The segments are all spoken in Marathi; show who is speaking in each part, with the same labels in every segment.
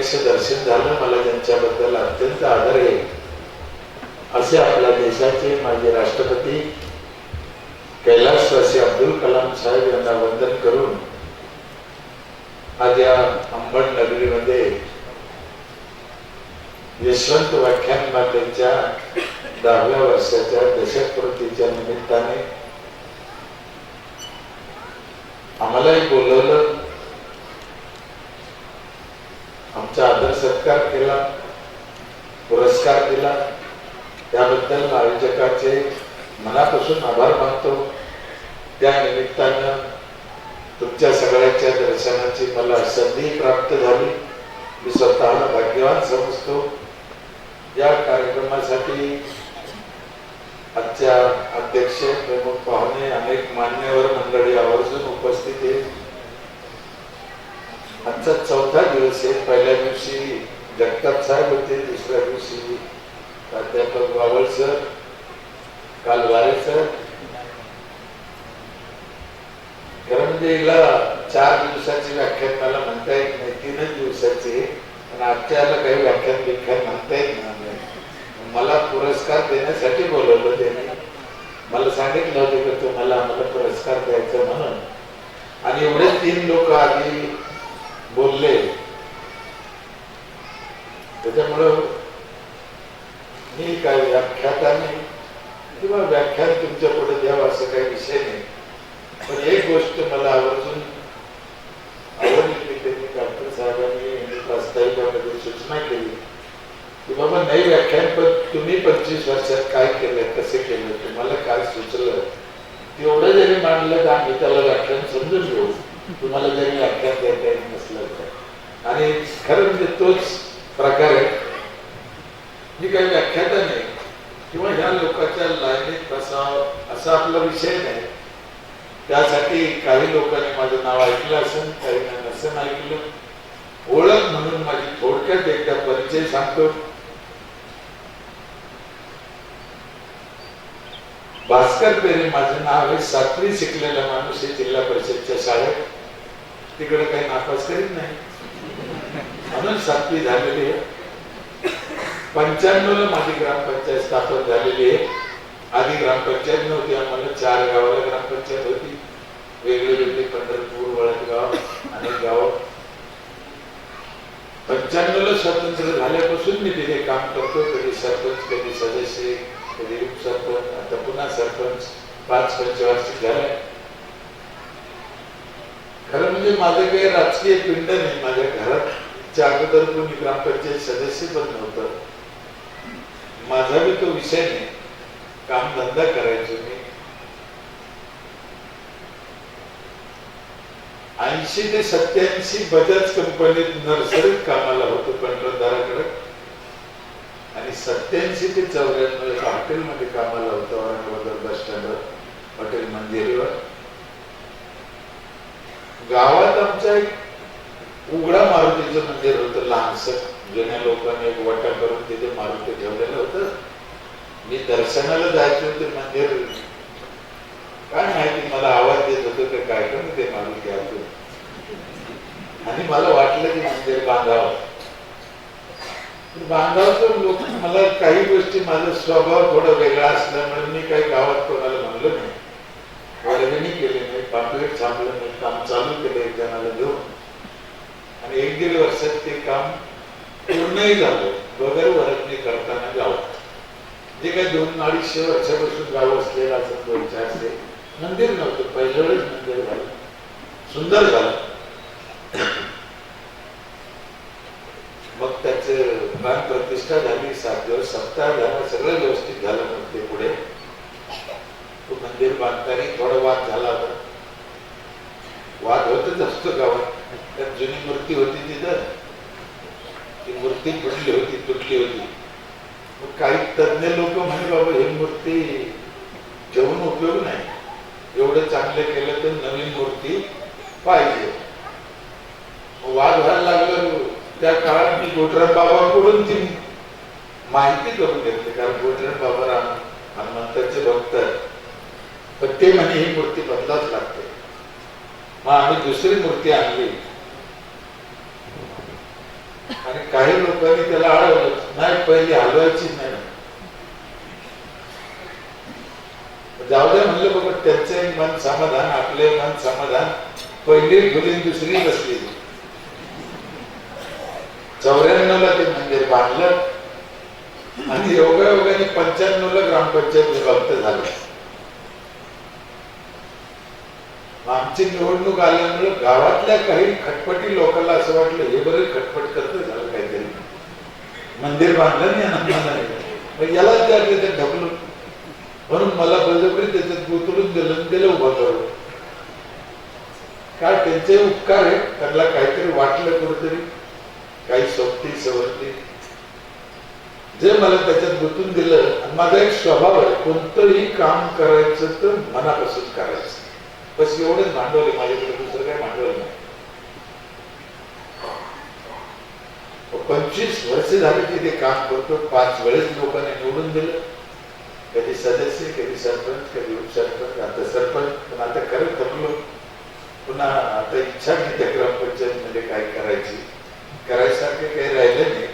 Speaker 1: प्रत्यक्ष दर्शन झालं, मला त्यांच्याबद्दल अत्यंत आदर आहे. असे आपल्या देशाचे माजी राष्ट्रपती कैलासवासी अब्दुल कलाम साहेब यांना वंदन करून आज या अंबड नगरीमध्ये यशवंत व्याख्यान मातेच्या 10व्या वर्षाच्या दशकपूर्तीच्या निमित्ताने आम्हालाही बोलवलं, आमचा आदर सत्कार केला, पुरस्कार दिला. त्याबद्दल आयोजकाचे मनापासून आभार मानतो. त्या निमित्तानं तुमच्या सगळ्यांच्या दर्शनाची मला संधी प्राप्त झाली. मी स्वतःला भाग्यवान समजतो. या कार्यक्रमासाठी आजच्या अध्यक्ष, प्रमुख पाहुणे, अनेक मान्यवर मंडळी आवर्जून उपस्थित आहेत. आजचा 4था दिवस आहे. पहिल्या दिवशी जगताप साहेब होते, दुसऱ्या दिवशी प्राध्यापक बावळ सर, काल वारे सर. खरं म्हणजे हिला 4 दिवसाची व्याख्यान मला म्हणता येत नाही, 3च दिवसाची. पण आजच्याला काही व्याख्यान म्हणता येत नाही. मला पुरस्कार देण्यासाठी बोलवलं त्यांनी. मला सांगितलं होतं की तुम्हाला आम्हाला पुरस्कार द्यायचा म्हणून. आणि एवढे 3 लोक आधी बोलले, त्याच्यामुळं मी काय व्याख्याताने किंवा व्याख्यान तुमच्या पुढे द्यावं असं काही विषय नाही. पण एक गोष्ट मला आवर्जून आवडली, त्यांनी डॉक्टर साहेबांनी प्रास्ताविकामध्ये सूचना केली की बाबा नाही व्याख्यान, पण तुम्ही 25 वर्षात काय केलं, कसे केलं, तुम्हाला काय सुचलं, तेवढं जरी मांडलं तर आम्ही त्याला व्याख्यान समजून घेऊ, तुम्हाला जरी व्याख्यान देता येत नसलं तर. आणि खरं म्हणजे तोच प्रकार आहे. मी काही व्याख्याता नाही किंवा ह्या लोकांच्या लाईनीत बसावं असा आपला विषय नाही. त्यासाठी काही लोकांनी माझं नाव ऐकलं असेल, काही नसेल ऐकलं. ओळख म्हणून माझी थोडक्यात एकदा परिचय सांगतो. भास्कर पेरे माझं नाव आहे. 7वी शिकलेला माणूस आहे जिल्हा परिषदच्या शाळेत. तिकडे काही नापास करीत नाही म्हणून 7वी झालेली आहे. 95ला माझी ग्रामपंचायत स्थापन झालेली आहे. आधी ग्रामपंचायत नव्हती, आम्हाला 4 गावाला ग्रामपंचायत होती, वेगळी वेगळी, पंढरपूर, वळदगाव, अनेक गाव. 95ला स्वातंत्र्य झाल्यापासून मी तिथे काम करतो. कधी सरपंच, कधी सदस्य, कधी उपसरपंच, आता पुन्हा सरपंच. 5 पंचवार्षिक झालाय. खरं म्हणजे माझं काही राजकीय पिंड नाही. माझ्या घराच्या अगोदर कोणी ग्रामपंचायत सदस्य पण नव्हतं. माझा बी तो विषय नाही. काम धंदा करायचो मी. 80 ते 87 बजाज कंपनीत नर्सरीत कामाला होतो कंत्राटदाराकडे. आणि 87 ते 94 हॉटेलमध्ये कामाला होतो औरंगाबाद बस स्टँडवर, हॉटेल मंदिरीवर. गावात आमच्या एक उघडा मारुतीचं मंदिर होतं लहानसं. जुन्या लोकांनी एक वाटा करून तिथे मारुती ठेवलेलं होतं. मी दर्शनाला जायचो. ते मंदिर काय माहिती मला आवाज देत होतो ते काय करून ते मारुती ऐकून. आणि मला वाटलं की मंदिर बांधावं. बांधावं लोक मला काही गोष्टी, माझा स्वभाव थोडा वेगळा असल्यामुळे मी काही गावात कोणाला म्हणलं नाही, वर्गणी केली नाही, पापलेट छापलं नाही. काम चालू केलं एक जणाला घेऊन. आणि 1-1.5 वर्षात ते काम पूर्णही झालं बगर वर्गणी करताना गावात. जे काही 2-250 वर्षापासून गाव असलेलं असं 2-4 मंदिर नव्हतं. पहिल्या वेळेस मंदिर झालं, सुंदर झालं. मग त्याचं प्राण प्रतिष्ठा झाली. 7 दिवस सप्ताह झाला, सगळं व्यवस्थित झालं. मग ते पुढे तो मंदिर बांधताना थोडा वाद झाला होता. वाद होतच असतो गावात. त्यात जुनी मूर्ती होती तिथं, ती मूर्ती फुटली होती, तुटली होती. मग काही तज्ञ लोक म्हणे बाबा ही मूर्ती ठेवून उपयोग नाही, एवढं चांगलं केलं तर नवीन मूर्ती पाहिजे. वाद व्हायला लागलं. त्या काळात मी गोटराम बाबाकडून ती माहिती करून घेतली, कारण गोटराम बाबा हनुमंताचे भक्त. पण ते म्हणे ही मूर्ती बदलाच लागते. मग आम्ही दुसरी मूर्ती आणली. आणि काही लोकांनी त्याला अडवलं, नाही पहिली हलवायची नाही, जाऊ द्या म्हणलं. बघा त्यांचे मन समाधान, आपले मन समाधान. पहिली खुली दुसरी बसली. 94ला ते मंदिर बांधलं आणि योगायोगाने 95ला ग्रामपंचायत विभक्त झालं. आमची निवडणूक आल्यामुळे गावातल्या काही खटपटी लोकांना असं वाटलं, हे बरं खटपट करत झालं काहीतरी, मंदिर बांधलं नाही, याला तिथे ढकलून, म्हणून मला बळजबरी त्याच्यात गुंतवून दिलं उभं करून. काय त्यांचे उपकार आहे, त्यांना काहीतरी वाटलं कुठेतरी, काही सोबती सवरली, जे मला त्याच्यात गुंतून दिलं. माझा एक स्वभाव आहे, कोणतंही काम करायचं तर मनापासून करायचं, बस एवढंच भांडवल आहे माझ्याकडे, दुसरं काही भांडवल नाही. 25 वर्ष झाली की ते काम करतो. 5 वेळेस लोकांनी निवडून दिलं, कधी सदस्य, कधी सरपंच, कधी उपसरपंच, आता सरपंच. पण आता खरं ठरलो, पुन्हा आता इच्छा नाही त्या ग्रामपंचायत मध्ये काय करायची, करायसारखे काही राहिले नाही.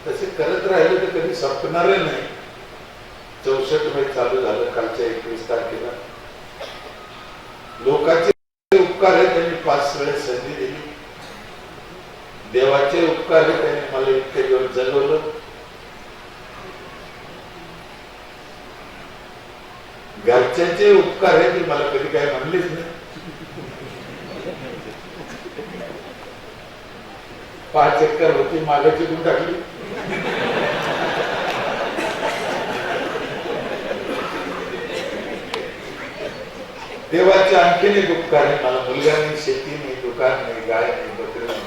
Speaker 1: तसे करत राहिले तर कधी संपणार नाही. 64 मध्ये चालू झालं, कालच्या 21 तारखेला. लोकांचे उपकार आहे, त्यांनी 5 वेळेस संधी दिली. देवाचे उपकार आहे, त्यांनी मला इतके दिवस जगवलं. घरच्यांचे उपकार आहे, ते मला कधी काय म्हणलेच नाही. 5 एकर होती, मागाची गुण टाकली. देवाचे आणखीन एक उपकार आहे, मला मुलगा नाही, शेती नाही, दुकान नाही, गाय नाही, बकरी नाही.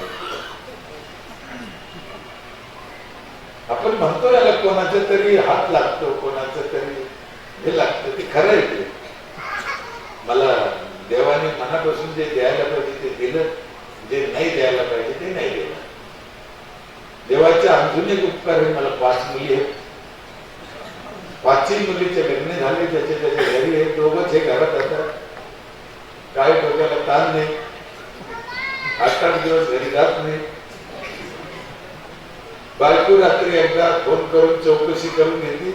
Speaker 1: आपण म्हणतो याला कोणाचा तरी हात लागतो, कोणाचं तरी हे लागतं, ते खरं आहे. ते मला देवाने मनापासून जे द्यायला पाहिजे ते दिलं, जे नाही द्यायला पाहिजे ते नाही दिलं. देवाचे अजून एक उपकार आहे, मला 5 मुली आहेत. 5ही मुलीचे लग्न झाले, त्याचे त्याचे घरी आहेत, दोघंच हे घरात असतात. काय डोक्याला ताण नाही, 8-8 दिवस घरी जात नाही. बायको रात्री एकदा फोन करून चौकशी करून घेतली,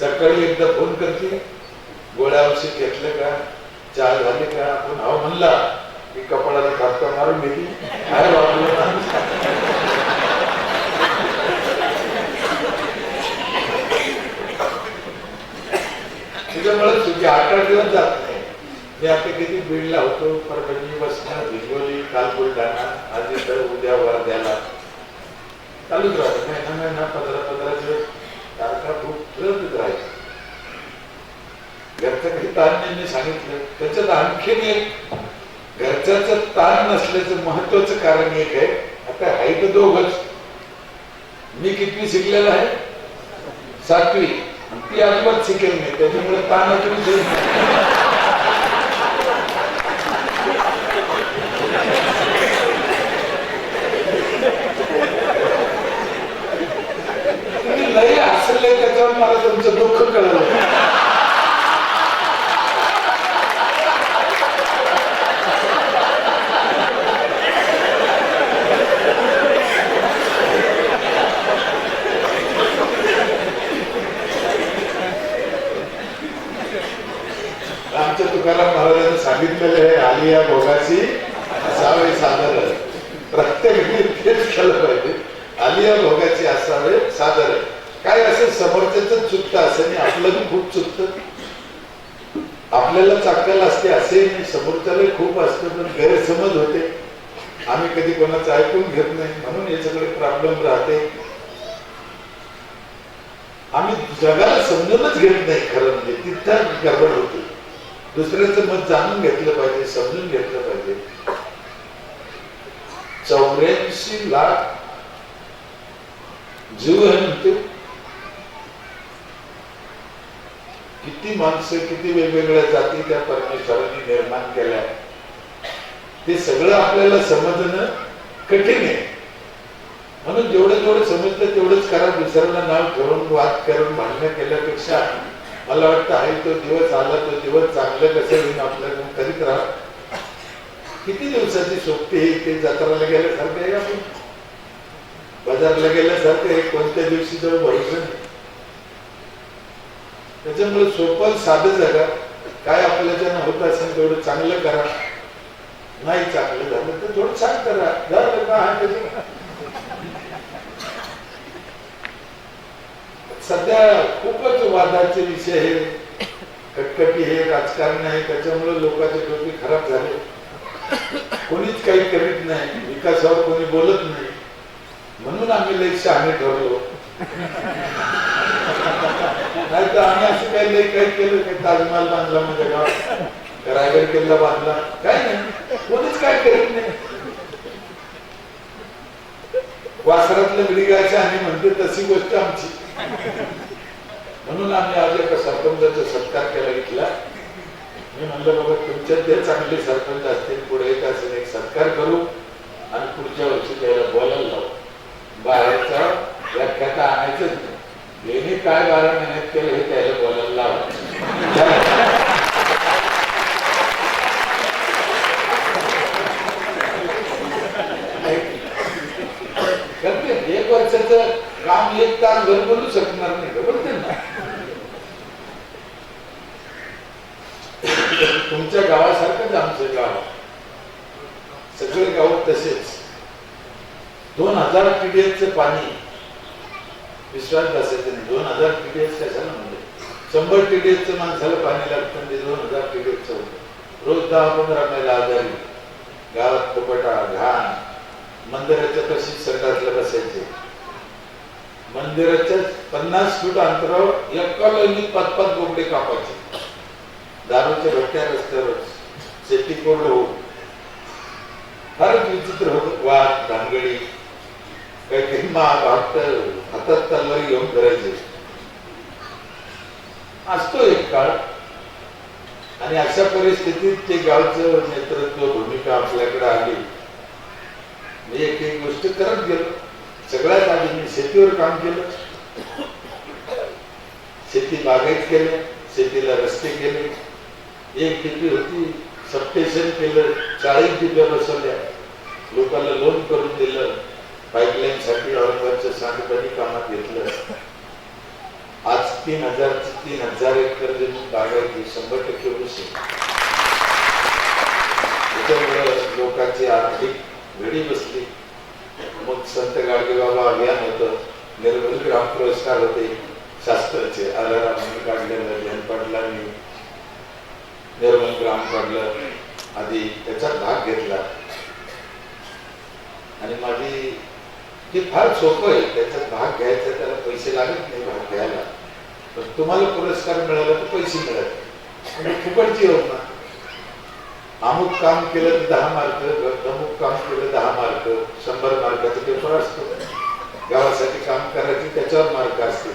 Speaker 1: सकाळी एकदा फोन करते, गोळ्या औषध घेतलं का, चहा झाले का. आपण हाव म्हणला की कपाळाला खापका मारून घेतली, काय वापरलं. त्याच्यामुळे तुझी 8-8 दिवस जात नाही. मी आता किती बीडला होतो, परभणी, वसमत, भिगवली, काल बुलढाणा, आज इतर, उद्या वर्ध्याला, चालूच राहतो. महिना 15-15 दिवस तारखा खूप फिरत राहायचं. घरचं काही ताण नाही, मी सांगितलं. त्याच्यात आणखीन एक घरच्याचं ताण नसल्याचं महत्वाचं कारण एक आहे. आता आहे तर दोघच. मी कितवी शिकलेला आहे, 7वी, ती अजिबात शिकेल नाही, त्याच्यामुळे ताणाची विषय लई हसले. त्याच्यावर मला तुमचं दुःख कळलं. आमच्या तुकाराम महाराजांनी सांगितलेलं आहे, आलिया भोगाची असावे सादर. प्रत्येकाने तेच केलं पाहिजे, आलिया भोगाची असावे सादर. काय असं समोरच्याच चुकतं असं नाही, आपलं बी खूप चुकतं. आपल्याला चाकल असते असे नाही, समोरच्याला खूप असतं, पण गैरसमज होते. आम्ही कधी कोणाचं ऐकून घेत नाही, म्हणून हे सगळे प्रॉब्लेम राहते. आम्ही जगाला समजूनच घेत नाही, खरं म्हणजे तिथं गडबड होती. दुसऱ्याचं मत जाणून घेतलं पाहिजे, समजून घेतलं पाहिजे. 84 लाख जीव आहे म्हणते. किती माणसं, किती वेगवेगळ्या जाती त्या परमेश्वराने निर्माण केल्या, ते सगळं आपल्याला समजणं कठीण आहे. म्हणून जेवढं समजतं तेवढंच करा. दुसऱ्याला नाव ठेवून वाद करून भांडणं केल्यापेक्षा मला वाटतं आहे तो दिवस आला, तो दिवस चांगलं कसं होईल आपल्याला करीत राहा. किती दिवसाची सोबती आहे, ते जत्राला गेल्यासारखं आहे. आपण बाजारला गेल्यासारखं कोणत्या दिवशी जवळ भरोसा नाही. त्याच्यामुळे सोपं साधं जगा, काय आपल्याच्यानं होत असेल तेवढं चांगलं करा, नाही चांगलं झालं तर थोडं छान करा, झालं का आहे त्याच्या. सध्या खूपच वादाचे विषय हे, कटकटी हे राजकारण आहे, त्याच्यामुळे लोकांचे डोके खराब झाले. कोणीच काही करीत नाही, विकासावर कोणी बोलत नाही, म्हणून आम्ही लई शहाणे ठरलो. नाही तर आम्ही असं काही लई काही केलं काही, ताजमहाल बांधला म्हणजे गावात, रायगड किल्ला बांधला, काय नाही, कोणीच काय करीत नाही. वासरातलं बिडीगायचं आणि म्हणते तशी गोष्ट आमची. म्हणून आम्ही आज एका सरपंचाचा सत्कार केला घेतला. मी म्हणलं बाबा तुमच्यात ते चांगले सरपंच असतील, पुढे येत असेल एक सत्कार करू आणि पुढच्या वर्षी त्याला बोलायला लावू. बाहेरचा व्याख्याता आणायचंच नाही, यांनी काय 12 महिन्यात केलं हे त्याला बोलायला लावा. एक वर्षाचं काम 1 तास घर बोलू शकणार नाही, बोलते ना. तुमच्या गावासारखंच आमचं गाव, सगळे गाव तसेच. 2000 TDS पाणी, विश्वास बसायचं नाही. 2000 TDS कशाला म्हणजे 100 TDS माणसाला पाणी लागतं, ते 2000 TDS होतं. रोज 10-15 महिला आजारी, गावात कपटा घाण. मंदिराच्या तशीच संडासला बसायचे. मंदिराच्या 50 फूट अंतरावर एका लाईनीत 5-5 बोकडे कापायचे. दारूच्या भट्ट्या रस्त्यावर, शेती कोरड होऊन. फारच विचित्र होत. वाद भानगडी, काही काही हातात तलवारी घेऊन करायचे. असतो एक काळ, आणि अशा परिस्थितीत ते गावचं नेतृत्व भूमिका आपल्याकडे आली. मी एक एक गोष्ट करत गेलो. सगळ्यात आधी मी शेतीवर काम केलं, शेती बागायत केलं, शेतीला रस्ते केले. 1 डीपी होती, सबस्टेशन केलं, 40 डीप्या बसवल्या, लोकांना लोन करून दिलं, पाईपलाईन साठी औरंगाबादच्या सांडपाणी कामात घेतलं. आज 3000 एकर जमीन बागायती, 100% ऊस. त्याच्यामुळे लोकांची आर्थिक घडी बसली. मग संत गाडगेबाबा अभियान होतं, निर्मल ग्राम पुरस्कार होते शास्त्राचे, आलारामांनी काढलेलं, जयंत पाटलांनी निर्मल ग्राम काढलं. आधी त्याच्यात भाग घेतला आणि माझी ते फार सोपं आहे, त्याच्यात भाग घ्यायचा, त्याला पैसे लागत नाही भाग घ्यायला. पण तुम्हाला पुरस्कार मिळाला तर पैसे मिळत, म्हणजे फुकटची होत ना. अमुक काम केलं तर 10 मार्क, अमुक काम केलं 10 मार्क, 100 मार्काचा पेपर असतो. गावासाठी काम करायचे त्याच्यावर मार्क असते.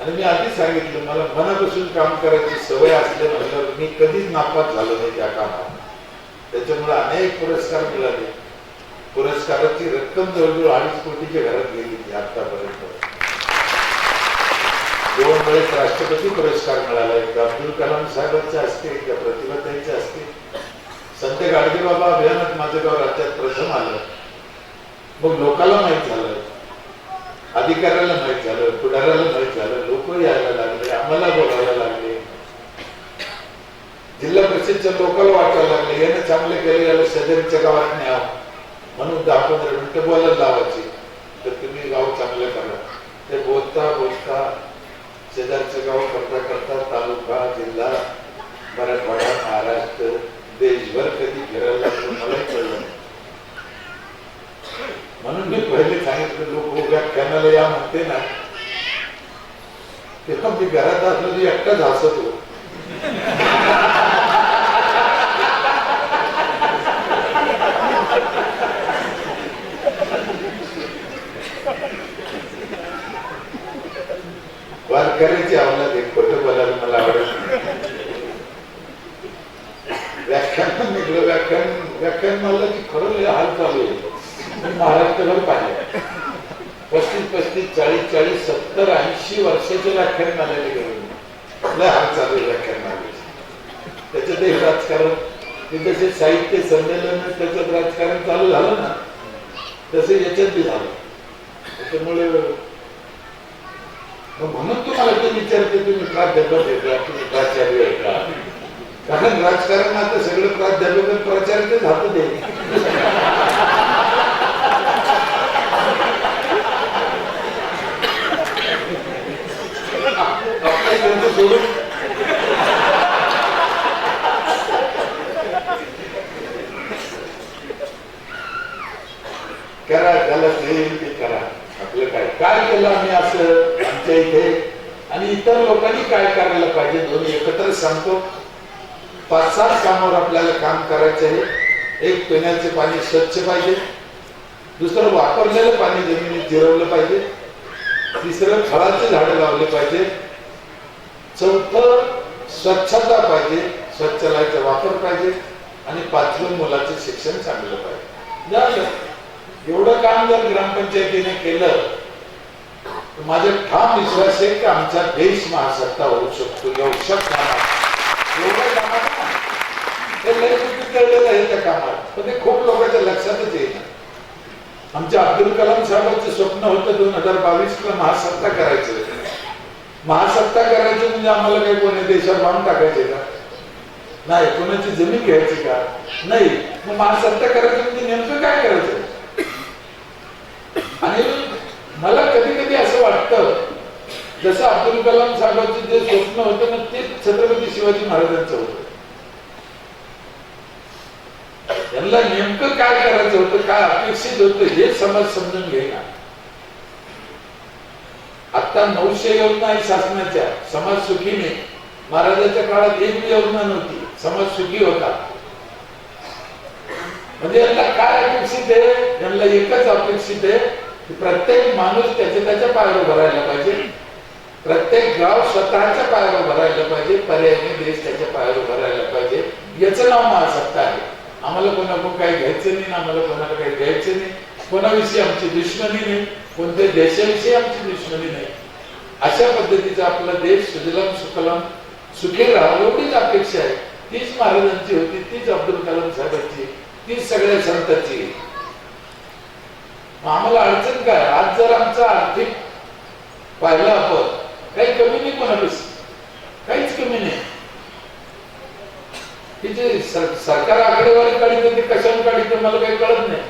Speaker 1: आणि मी आधी सांगितलं, मला मनापासून काम करायची सवय असल्या म्हणल्यावर मी कधीच नापास झालो नाही त्या कामात. त्याच्यामुळे अनेक पुरस्कार मिळाले. पुरस्काराची रक्कम जवळजवळ 2.5 कोटीच्या घरात गेली आतापर्यंत. 2 वेळेस राष्ट्रपती पुरस्कार मिळाला, एक अब्दुल कलाम साहेबांचे असते, एक प्रतिभाताईंचे असते. संत गाडगेबाबा अभियानात माझं गाव राज्यात प्रथम आलं. मग लोकांना माहीत झालं, अधिकाऱ्याला माहीत झालं, पुढाऱ्याला माहीत झालं, लोक यायला लागले, आम्हाला बोलायला लागले. जिल्हा परिषदच्या लोकांना वाटायला लागले, याने चांगलं केलं, याला शेजारीच्या गावात न्यावं, म्हणून 10-15 मिनिटं बोलायला लावायची, तर तुम्ही गाव चांगलं करा. ते बोलता बोलता शेजारचं गाव करता करता तालुका, जिल्हा, मराठवाडा, महाराष्ट्र, देशभर कधी फिरायला लागलो मलाही कळलं. म्हणून मी पहिले सांगितलं, लोक व्याख्यानाला या म्हणते ना, तेव्हा मी घरात असलो की एकटाच हसत हो. वारकऱ्याची आवडत एक खोटं बोलायला मला आवडत. व्याख्यान निघलं, व्याख्यान म्हणलं की खरं हाल चालू आहे. महाराष्ट्रभर पाहिजे 35, 40, 70, 80 वर्षाचे व्याख्यान आलेले गेले, हाल चालू आहे व्याख्यान आले. त्याच्यात एक राजकारण, जसे साहित्य संमेलन त्याच्यात राजकारण चालू झालं ना, तसं याच्यात बी झालं. त्याच्यामुळे म्हणून तुम्हाला ते विचारते तुम्ही प्राध्यापक आहे का, तुम्ही प्राचार्य आहे का? कारण राजकारण आता सगळं प्राध्यापक आणि प्राचार्यच हातात आहे. आपल्या ग्रंथ सोडून करा, त्याला येईल ते करा. आपलं काय काय केलं आम्ही असं आमच्या इथे आणि इतर लोकांनी काय करायला पाहिजे दोन्ही एकत्र सांगतो. 5-7 कामावर आपल्याला काम करायचं आहे. एक, पिण्याचे पाणी स्वच्छ पाहिजे. दुसरं, वापरलेलं पाणी जमिनीत जिरवलं पाहिजे. तिसरं, फळाचे झाडं लावले पाहिजे. चौथं, स्वच्छता पाहिजे, स्वच्छताचा वापर पाहिजे. आणि 5वं, मुलाचं शिक्षण चांगलं पाहिजे. झालं. एवढं काम जर ग्रामपंचायतीने केलं तर माझा ठाम विश्वास आहे की आमचा देश महासत्ता होऊ शकतो. एवढं कामात हे लय कळलेलं आहे त्या कामात, पण ते खूप लोकांच्या लक्षातच येईल. आमच्या अब्दुल कलाम साहेबांचं स्वप्न होतं 2022ला महासत्ता करायचं. महासत्ता करायचं म्हणजे आम्हाला काही कोणी देशात बांधून टाकायचे का? नाही. कोणाची जमीन घ्यायची का? नाही. मग महासत्ता करायचं म्हणजे नेमकं काय करायचं? आणि मला कधी कधी असं वाटतं जसं अब्दुल कलाम साहेबांचं जे स्वप्न होतं ना ते छत्रपती शिवाजी महाराजांचं होतं. त्यांना नेमकं काय करायचं होतं, काय अपेक्षित होतं हे समाज समजून घेईना. आता 900 योजना आहे शासनाच्या. समाज सुखी नाही. महाराजांच्या काळात एक योजना नव्हती. समाज सुखी होता. म्हणजे यांना काय अपेक्षित आहे? यांना एकच अपेक्षित आहे की प्रत्येक माणूस त्याच्या पायावर उभा राहायला पाहिजे. प्रत्येक गाव स्वतःच्या पायावर उभा राहायला पाहिजे. पर्यायाने देश त्याच्या पायावर उभा राहायला पाहिजे. याचं नाव महासत्ता आहे. आम्हाला कोणाकडून काही घ्यायचं नाही, आम्हाला कोणाला काही द्यायचं नाही. कोणाविषयी आमची दुश्मनी नाही, कोणत्या देशाविषयी आमची दुश्मनी नाही. अशा पद्धतीचा आपला देश सुजलाम सुफलाम सुखी राहावा एवढीच अपेक्षा आहे. तीच महाराजांची होती, तीच अब्दुल कलाम साहेबांची, तीच सगळ्या संतांची. आम्हाला अडचण काय? आज जर आमचा आर्थिक पाहिलं आपण काही कमी नाही, कोणापेक्षा काहीच कमी नाही. की जे सरकार आकडेवारी काढित ते कशावर काढित मला काही कळत नाही.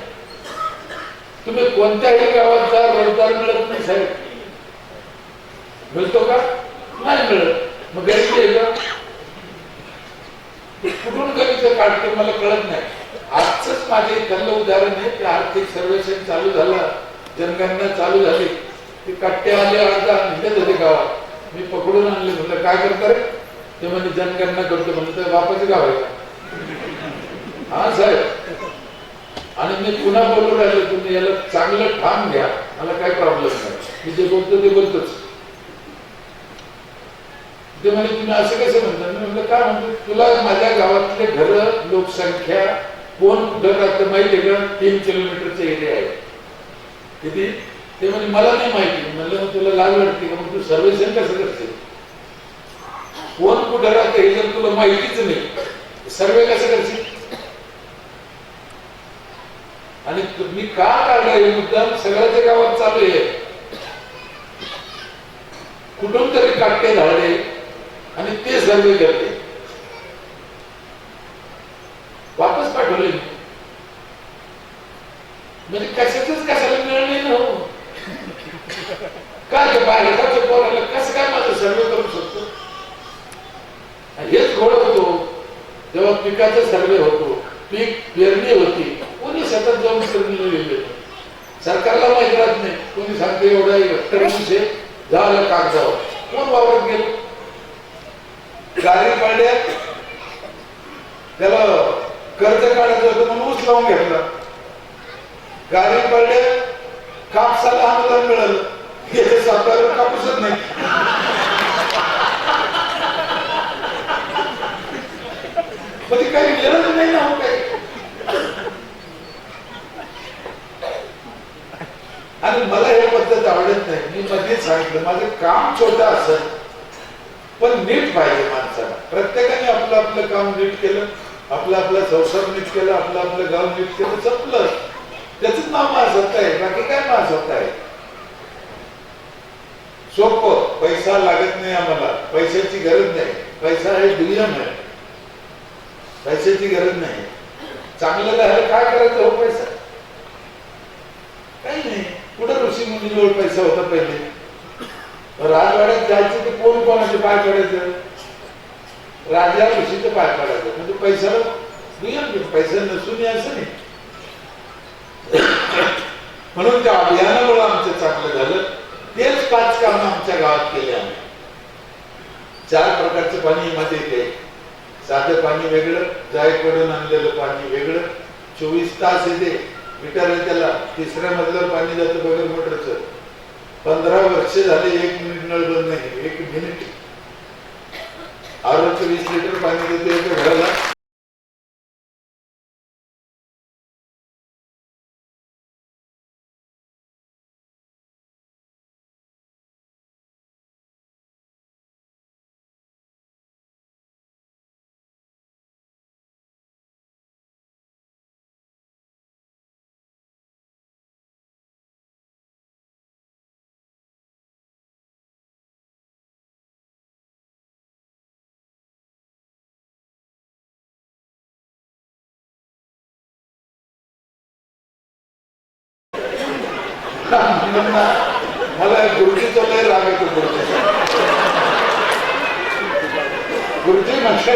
Speaker 1: तुम्ही कोणत्याही गावात जा, रोजगार मिळत नाही साहेब. मिळतो का? नाही मिळत. मग गरिबी आहे का? कुठून गरिबी काढते मला कळत नाही. आजच माझे इथलं उदाहरण आहे की आर्थिक सर्वेक्षण चालू झालं, जनगणना चालू झाली, ते कट्टेवाले अर्धा निघत होते गावात. मी पकडून आणले. म्हणलं काय करता रे? ते म्हणजे जनगणना करतो. म्हणलं तर बापाचं गाव आहे का? हा साहेब. आणि मी पुन्हा बोलून राहिलो तुम्ही याला चांगलं ठाम घ्या, मला काही प्रॉब्लेम नाही. मी जे बोलतो ते बोलतोच. ते म्हणजे तुम्ही असं कसं म्हणता? मी म्हणलं काय म्हणतो? तुला माझ्या गावातले घर, लोकसंख्या, कोण कुठं राहतं माहिती आहे का? 3 किलोमीटरचा एरिया आहे. किती? ते म्हणजे मला नाही माहिती. म्हणलं मग तुला लाज वाटते का? मग तू सर्वेक्षण कसं करते? कोण कुठं राहतं हे जर तुला माहितीच नाही, सर्वे कसं करशील? आणि मी का काढला हे मुद्दाम? सगळ्याच्या गावात चालू आहे. कुठून तरी काटते झाडे आणि ते सर्वे करते. वापस पाठवले. म्हणजे कशाला मिळणार नाही ना. हो काय बाहेरच्या पोराला कसं काय माझं सर्वे करू शकतो? हेच घोळ होतो जेव्हा पिकाचा सर्वे होतो, पीक पेरणी होती, कोणी सतत जाऊन पेरणी लिहिले. सरकारला माहिती राहत नाही. कोणी सांगते एवढा हेक्टर म्हणजे झालं कागदावर. कोण वावरत गेलो? गाडी पाड्यात त्याला कर्ज काढायचं होतं म्हणून ऊस लावून घेतला. गाडी पाड्यात कापसाला अनुदान मिळालं. हे सरकार कापूसच नाही. म्हणजे काही गरज नाही ना. हो काही. आणि मला हे पद्धत आवडत नाही. मी मध्येच सांगितलं माझं काम छोटं असत पण नीट पाहिजे माणसाला. प्रत्येकाने आपलं आपलं काम नीट केलं, आपला संसार नीट केला, आपलं गाव नीट केलं, संपलं. त्याच नाव माझं पास होता है. सोपं, पैसा लागत नाही आम्हाला, पैशाची गरज नाही, पैसा हे दुय्यम आहे, पैशाची गरज नाही. चांगलं झालं काय करायचं हो पैसा? काही नाही. कुठं ऋषी मुनीजवळ पैसा होता पहिले? राजवाड्यात जायचं ते कोण कोणाचे पाय पडायचं? राजा ऋषीचे पाय पडायचं. म्हणजे पैशाला दुय्यम, पैसा नसून असं नाही. म्हणून त्या अभियानामुळे आमचं चांगलं झालं. तेच 5 कामं आमच्या गावात केले आम्ही. 4 प्रकारचं पाणी मध्ये येते. साधं पाणी वेगळं, जायकडून आणलेलं पाणी वेगळं, 24 तास येते. मीटर आहे त्याला, 3ऱ्या मजल्यावर पाणी जातं बगैर मोटरचं. 15 वर्ष झाले 1 मिनिट नळ बंद नाही. 1 मिनिट आरोचं 20 लिटर पाणी देते एका घराला. मला गुरुजीचा लय राग येतो. गुरुजी म्हणजे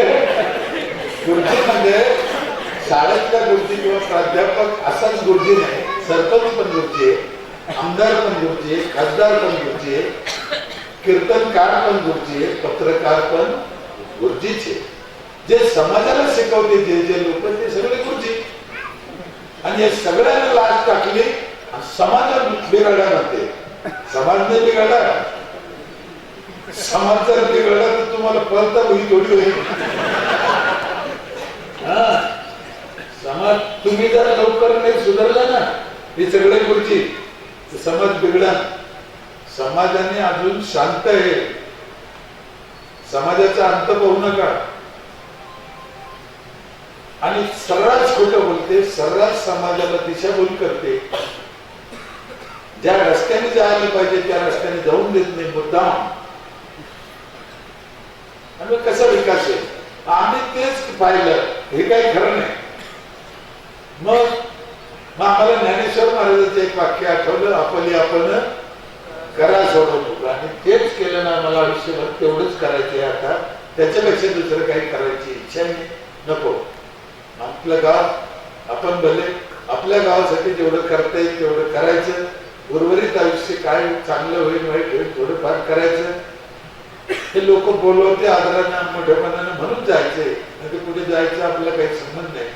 Speaker 1: शाळेतला गुरुजी किंवा प्राध्यापक असाच गुरुजी नाही. सरपंच पण गुरुजी आहे, आमदार पण गुरुजी आहे, खासदार पण गुरुजी आहे, कीर्तनकार पण गुरुजी आहे, पत्रकार पण गुरुजीच आहे. जे समाजाला शिकवते जे लोक ते सगळे गुरुजी. आणि हे सगळ्यांना लाज टाकली. समाज बिघडला म्हणते. समाज नाही बिघडला. समाज जर बिघडला तर तुम्हाला परत होईल थोडी होईल. समाज तुम्ही जर लवकर नाही सुधारला ना, हे सगळे गुरुजी, समाज बिघडा. समाजाने अजून शांत आहे. समाजाचा अंत पाहू नका. आणि सर्रास खोटं बोलते, सर्रास समाजाला दिशाभूल करते. ज्या रस्त्याने जायला पाहिजे त्या रस्त्याने जाऊन देत नाही मुद्दाम. आणि कसा विकास आहे? आम्ही तेच पाहिलं. हे काही खरं नाही. मग आम्हाला ज्ञानेश्वर महाराजांचं एक वाक्य आठवलं, आपली आपण करा सोडवतो. आणि तेच केलं ना. मला आयुष्यभर तेवढंच करायचंय. आता त्याच्यापेक्षा दुसरं काही करायची इच्छा नको. आपलं गाव आपण भले आपल्या गावासाठी जेवढं करता येईल तेवढं करायचं. उर्वरित आयुष्य काय चांगलं होईल वाईट होईल थोडंफार करायचं. हे लोक बोलवते आदरानं मोठेपणानं म्हणून जायचे, नाही पुढे जायचं आपला काही संबंध नाही.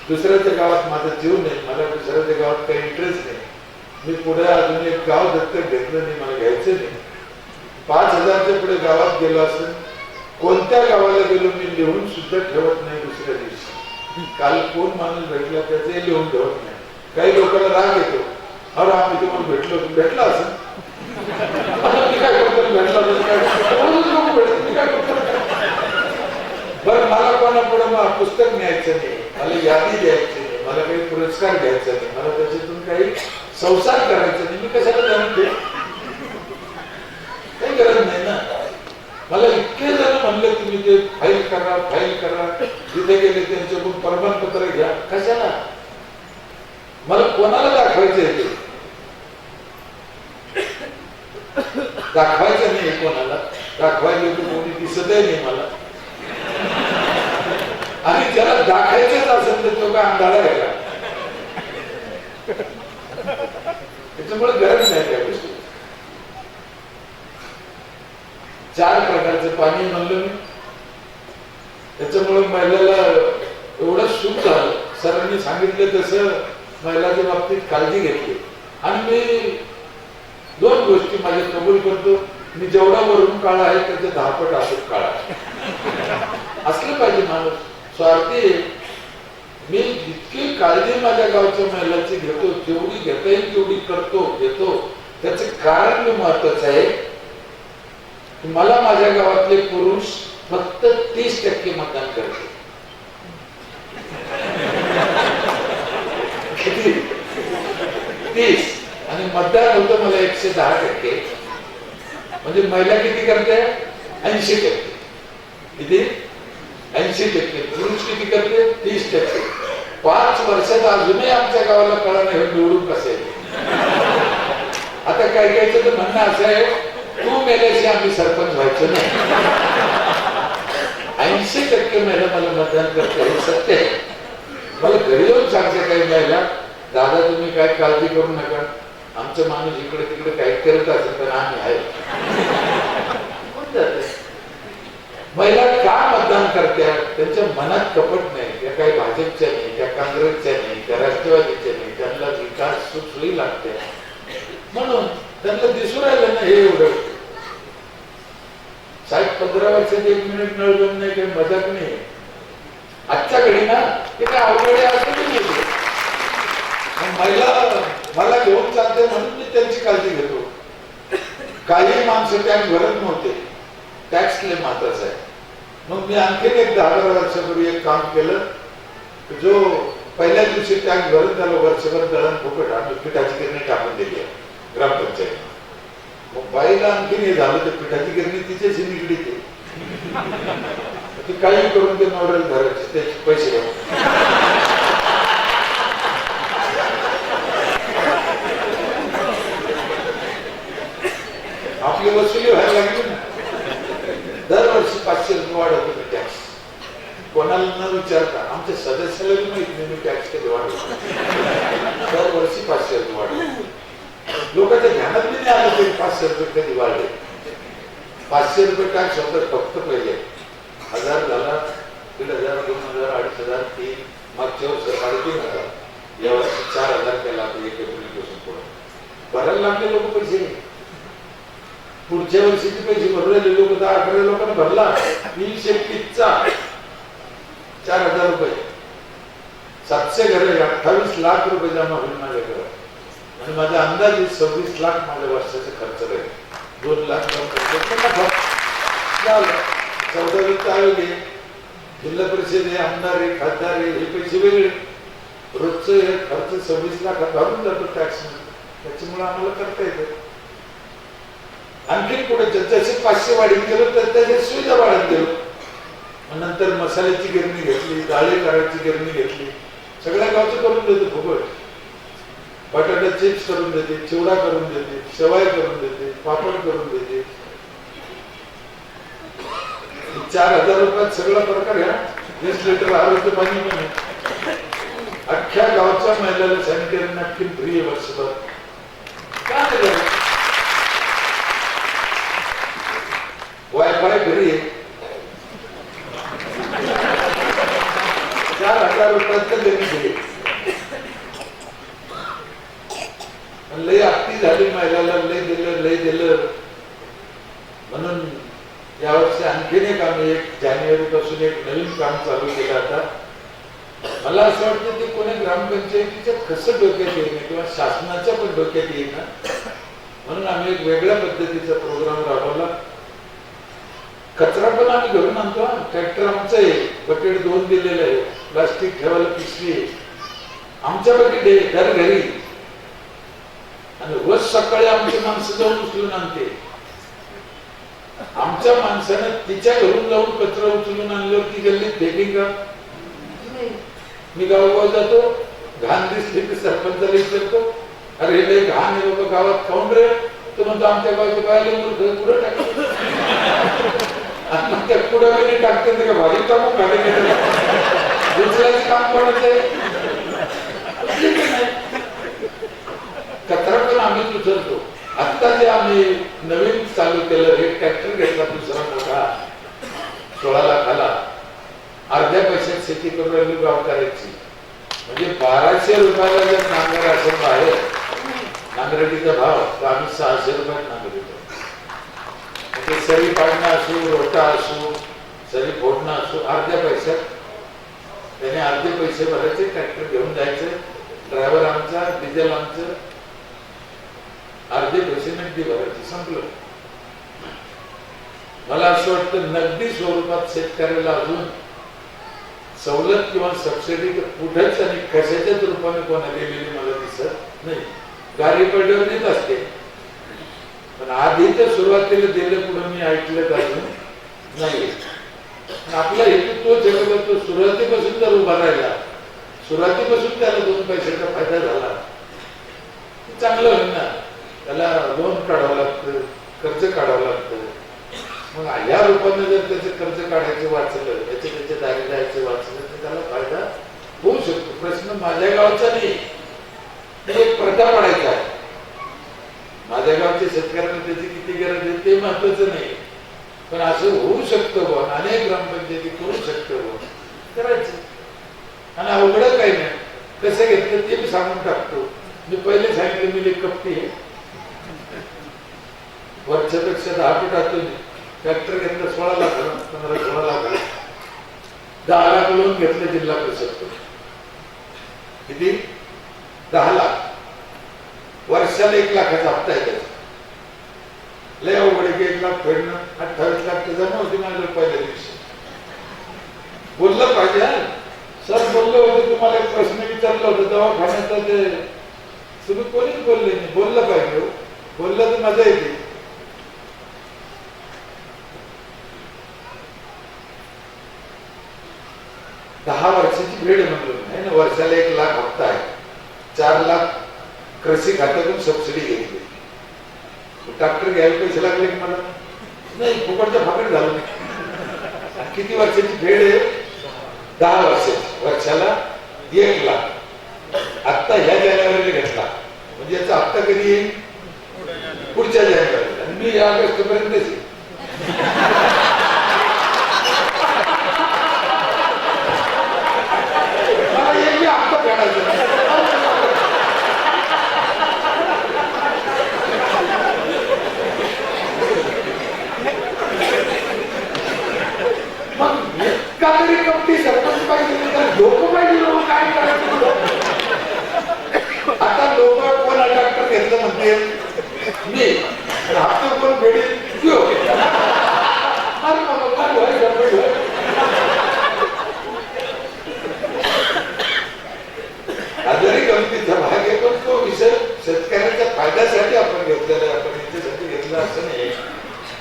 Speaker 1: दुसऱ्याच्या गावात माझा जीव नाही. मला दुसऱ्याच्या गावात काही इंटरेस्ट नाही. मी पुढे अजून एक गाव दत्तक घेतलं नाही. मला घ्यायचं नाही. 5000च्या पुढे गावात गेलो असेल, कोणत्या गावाला गेलो मी लिहून सुद्धा ठेवत नाही. दुसऱ्या दिवशी काल कोण माणूस भेटला त्याचे लिहून ठेवत नाही. काही लोकांना राग येतो, अरे आम्ही तुम्हाला भेटला असं काय करतो बरं. मला कोणापुढे पुस्तक न्यायचं नाही, मला यादी द्यायची नाही, मला काही पुरस्कार घ्यायचा नाही, मला त्याच्यातून काही संसार करायचा नाही. मी कशाला जाणते? काही गरज नाही ना. मला इतके जण म्हणले तुम्ही ते फाईल करा, तिथे गेले त्यांच्याकडून प्रमाणपत्र घ्या. कशाला? मला कोणाला दाखवायचं दाखवायचं नाही. कोणाला दाखवायचं कोणी दिसतही नाही मला. आणि ज्याला दाखवायचंच असेल तर तो काय अंधारा आहे का? त्याच्यामुळे गरज नाही त्या गोष्टी. 4 प्रकारचं पाणी म्हणलं मी. त्याच्यामुळे महिलेला एवढं सुख झालं. सरांनी सांगितलं तसं महिलाच्या बाबतीत काळजी घेतली. आणि मी 2 गोष्टी माझ्या कबूल करतो. मी जेवढा वरून काळा आहे त्याचे 10 पट असत काळा असलं पाहिजे माणूस. स्वार्थी मी जितकी काळजी माझ्या गावच्या महिलांची घेतो, जेवढी घेता येईल तेवढी घेतो. त्याचे कारण मी महत्वाचं आहे. मला माझ्या गावातले पुरुष फक्त 30% मतदान करते. किती? 30. आणि मतदान होतं मला 110%. म्हणजे महिला किती करते? 80%. किती? 80%. पुरुष किती करते? 30%. 5 वर्षात अजूनही आमच्या गावाला कळा नाही निवडून कसं येते. आता काही काहीचं तर म्हणणं असं आहे, तू मेल्याशी आम्ही सरपंच व्हायचो नाही. 80% महिला मला मतदान करते, हे सत्य आहे. मला घरी येऊन सांगते काही महिला, दादा तुम्ही काय काळजी करू नका, आमचं माणूस इकडे तिकडे काही करत असेल तर आम्ही आहे. महिला का मतदान करत्या? त्यांच्या मनात कपट नाही, त्या काही भाजपच्या नाही, त्या काँग्रेसच्या नाही, त्या राष्ट्रवादीच्या नाही, त्यांना विकास सुचली लागते म्हणून त्यांना दिसून राहिलं ना हे एवढं. साहेब 15 वर्षात 1 मिनिट नळ बंद नाही, काही मजाक नाही. आजच्या घडी ना ते काय अवघड असं नाही. महिला मला घेऊन चालते म्हणून मी त्यांची काळजी घेतो. काही माणसं टॅक्स भरत नव्हते, टॅक्स लय महत्वाचा आहे. मग मी आणखीन एक 10-12 वर्षापूर्वी एक काम केलं, जो पहिल्या दिवशी टॅक्स भरत त्याला वर्षभर दळण फुकट आम्ही पिठाची गिरणी टाकून दिली आहे ग्रामपंचायत. मग बाईला आणखीन हे झालं, तर पिठाची गिरणी तिच्याशी निगडीत आहे. ती काही करून ते नॉर्डल धरायचे, त्याचे पैसे घ्या. आपली वसुली व्हायला लागली ना. दरवर्षी 500 रुपये वाढवतो मी टॅक्स, कोणाला न विचारता. आमच्या सदस्याला माहिती नाही मी टॅक्स कधी वाढवतो. दरवर्षी 500 रुपये वाढवतो. लोकांच्या ध्यानात नाही आलं तरी 500 रुपये कधी वाढले. 500 रुपये टॅक्स होतं फक्त पहिले. 1000 झाला, 1500, 2000, 2500, 3, मागच्या वर्षी 3,500, या वर्षी 4000 केला. 1 एप्रिलपासून पुढे भरायला लागले लोक पैसे. पुढच्या वर्षीचे पैसे भरू राहिले लोक. 10-11 लोकांना भरला 2021चा 4000 रुपये. 700 घरे, 28 लाख रुपये जमा होईल माझ्या घरात. आणि माझा अंदाज 26 लाख माझ्या वर्षाचा खर्च राहील. 2 लाख आयोगे, जिल्हा परिषद आहे, आमदार आहे, खासदार आहे, हे पैसे वेगळे. रोजचं खर्च 26 लाख भरून जातो टॅक्स. त्याच्यामुळे आम्हाला करता येतं. आणखी पुढे जसे 500 वाढीत गेलो तर त्याच्या सुविधा वाढत गेलो. नंतर मसाल्याची गिरणी घेतली, डाळे करायची गिरणी घेतली. सगळ्या गावचं करून देते फुकट. बटाटा चिप्स करून देते, चिवडा करून देते, शेवाय करून देते, पापड करून देते. 4000 रुपयात सगळा प्रकार घ्या. 20 लिटर आरोग्य पाणी पण. अख्ख्या गावच्या महिलाला सॅनिटरी नॅपकिन फ्री आहे वर्षभर. का नाही? वायफाय घरी आहे. 4000 रुपयात देणे. लय आत्ती झाली महिलाला, लय दिलं म्हणून यावर्षी आणखीन एक आम्ही 1 जानेवारी पासून एक नवीन काम चालू केलं. आता मला असं वाटतं की कोणी ग्रामपंचायतीच्या कसं डोक्यात येईल किंवा शासनाच्या पण डोक्यात येईल ना, म्हणून आम्ही एक वेगळ्या पद्धतीचा प्रोग्राम राबवला. कचरा पण आम्ही घरून आणतो. ट्रॅक्टर आमचं आहे, बकेट 2 दिलेलं आहे, प्लास्टिक ठेवायला पिशवी आहे, आमच्या बकेट आहे दर घरी. आणि रोज सकाळी आमची माणसं जाऊन उचलून आणते. आमच्या माणसानं तिच्या घरून जाऊन कचरा उचलून आणल्यावर ती गल्लीत फेकीन का? मी गावोगाव जातो, घाण दिसली की सरपंचाला विचारतो, अरे लय घाण आहे बाबा गावात, खाऊन रे. तो म्हणतो आमच्या गावच्या बायला मूर्ख कुठं टाकतो. त्या कुडाने टाकते का भाजी टाकून गाडी दुसऱ्याचं काम कोणाचं आहे? कचरा पण आम्हीच उचलतो. आता जे आम्ही नवीन चालू केलं, एक ट्रॅक्टर घेतला दुसरा मोठा 16 लाखाला, अर्ध्या पैशात शेती करून राहिली गाव करायची. म्हणजे 1200 रुपयाला जर नांगर असेल बाहेर नांगरटीचा भाव, तर आम्ही 600 रुपयात नांगरतो. ते सरी पाडणं असो, रोटा असो, सरी फोडणं असो, अर्ध्या पैशात. त्याने अर्धे पैसे भरायचे, ट्रॅक्टर घेऊन जायचे, ड्रायव्हर आमचा, डिझेल आमचं, अर्धे पैसे नगदी भरायचे, संपलं. मला असं वाटतं नगदी स्वरूपात शेतकऱ्याला अजून सवलत किंवा सबसिडी कुठेच आणि कशाच्याच रूपाने कोणा दिलेली मला दिसत नाही. गाडी पडल्यावर नेत असते, पण आधी तर सुरुवातीला दिलं पुढे मी ऐकलं अजून नाही. आपला हेतू तोच आहे, तो सुरुवातीपासून जर उभा राहिला, सुरुवातीपासून त्याला 2 पैशाचा फायदा झाला, चांगलं होईल ना. त्याला लोन काढावं लागतं, कर्ज काढावं लागतं. मग या रूपाने जर त्याचं कर्ज काढायचं वाचलं, त्याचे दारी जायचं वाचलं, तर त्याला फायदा होऊ शकतो. प्रश्न माझ्या गावचा नाही, एक प्रथा पडायचा आहे. माझ्या गावच्या शेतकऱ्यांना त्याची किती गरज आहे ते महत्वाचं नाही, पण असं होऊ शकतं बुवा, अनेक ग्रामपंचायती करू शकतो बुवा, करायचं. आणि अवघड काही नाही, कसं घेतलं ते मी सांगून टाकतो. मी पहिले सांगितलं मी एक कपटी आहे, वर्षापेक्षा 10 फूट आतून ट्रॅक्टर घेतलं 16 लाख, 15-16 लाख, 10 लाख लोन घेतलं जिल्हा परिषद. किती? 10 लाख. वर्षाला 1 लाखाचा हप्ता आहे त्याचा. लय अवघड आहे की 1 लाख फेडणं. 28 लाख तर जमा होती माझ्या पहिल्या दिवशी. बोललं पाहिजे. सर बोललो होतं, तुम्हाला एक प्रश्न विचारला होता दवाखान्याचा, ते तुम्ही कोणीच बोलले नाही. बोललं पाहिजे, बोललं तर मजा येते. दहा वर्षाची भेड म्हणलो नाही ना. वर्षाला 1 लाख हप्ता आहे, 4 लाख कृषी खात्यातून सबसिडी घेतली. ट्रॅक्टर घ्यायला पैसे लागले की मला नाही, फुकटच्या फाकट झालं. किती वर्षाची भेड आहे? 10 वर्षाची. वर्षाला 1 लाख. आता ह्या जानेवारीला घेतला म्हणजे याचा हप्ता कधी येईल? पुढच्या जानेवारीला. आणि मी या ऑगस्ट पर्यंतच आहे. मला एक हप्ता फेडायचा. मग इतका तरी कपटी सरपंच पाहिजे तर लोक पाहिजे. लोक काय करायचं? आता लोक कोण ट्रॅक्टर घेतलं म्हणते मी, हप्ता कोण फेडेल? आजारी गमतीचा भाग आहे, पण तो विषय शेतकऱ्यांच्या फायद्यासाठी आपण घेतलेला आहे, आपण याच्यासाठी घेतला असं नाही.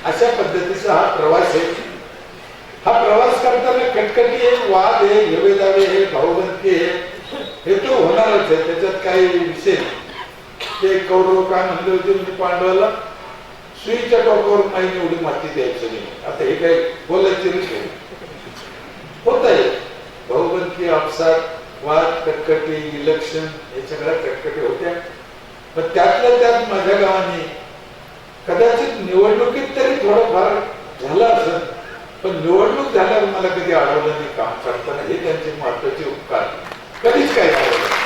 Speaker 1: अशा पद्धतीचा हा प्रवास आहे. हा प्रवास करताना कटकटी आहे, वाद आहे, हेवेदावे आहे, भाऊबंदकी आहे, हे तो होणारच आहे. त्याच्यात काही विषय ते कौरव काय म्हणले होते म्हणजे पांडवाला, सुईच्या टोकावर नाही एवढी माती द्यायची नाही. आता हे काही बोलायची विषय होत आहे. भाऊबंदकी, अपसात, वाद, कटकटी, इलेक्शन, हे सगळ्या कटकटी होत्या. पण त्यातल्या त्यात माझ्या गावाने कदाचित निवडणुकीत तरी थोडंफार झालं असेल, पण निवडणूक झाल्यावर मला कधी अडवलं नाही काम करताना. हे त्यांचे महत्वाचे उपकार. कधीच काय झालं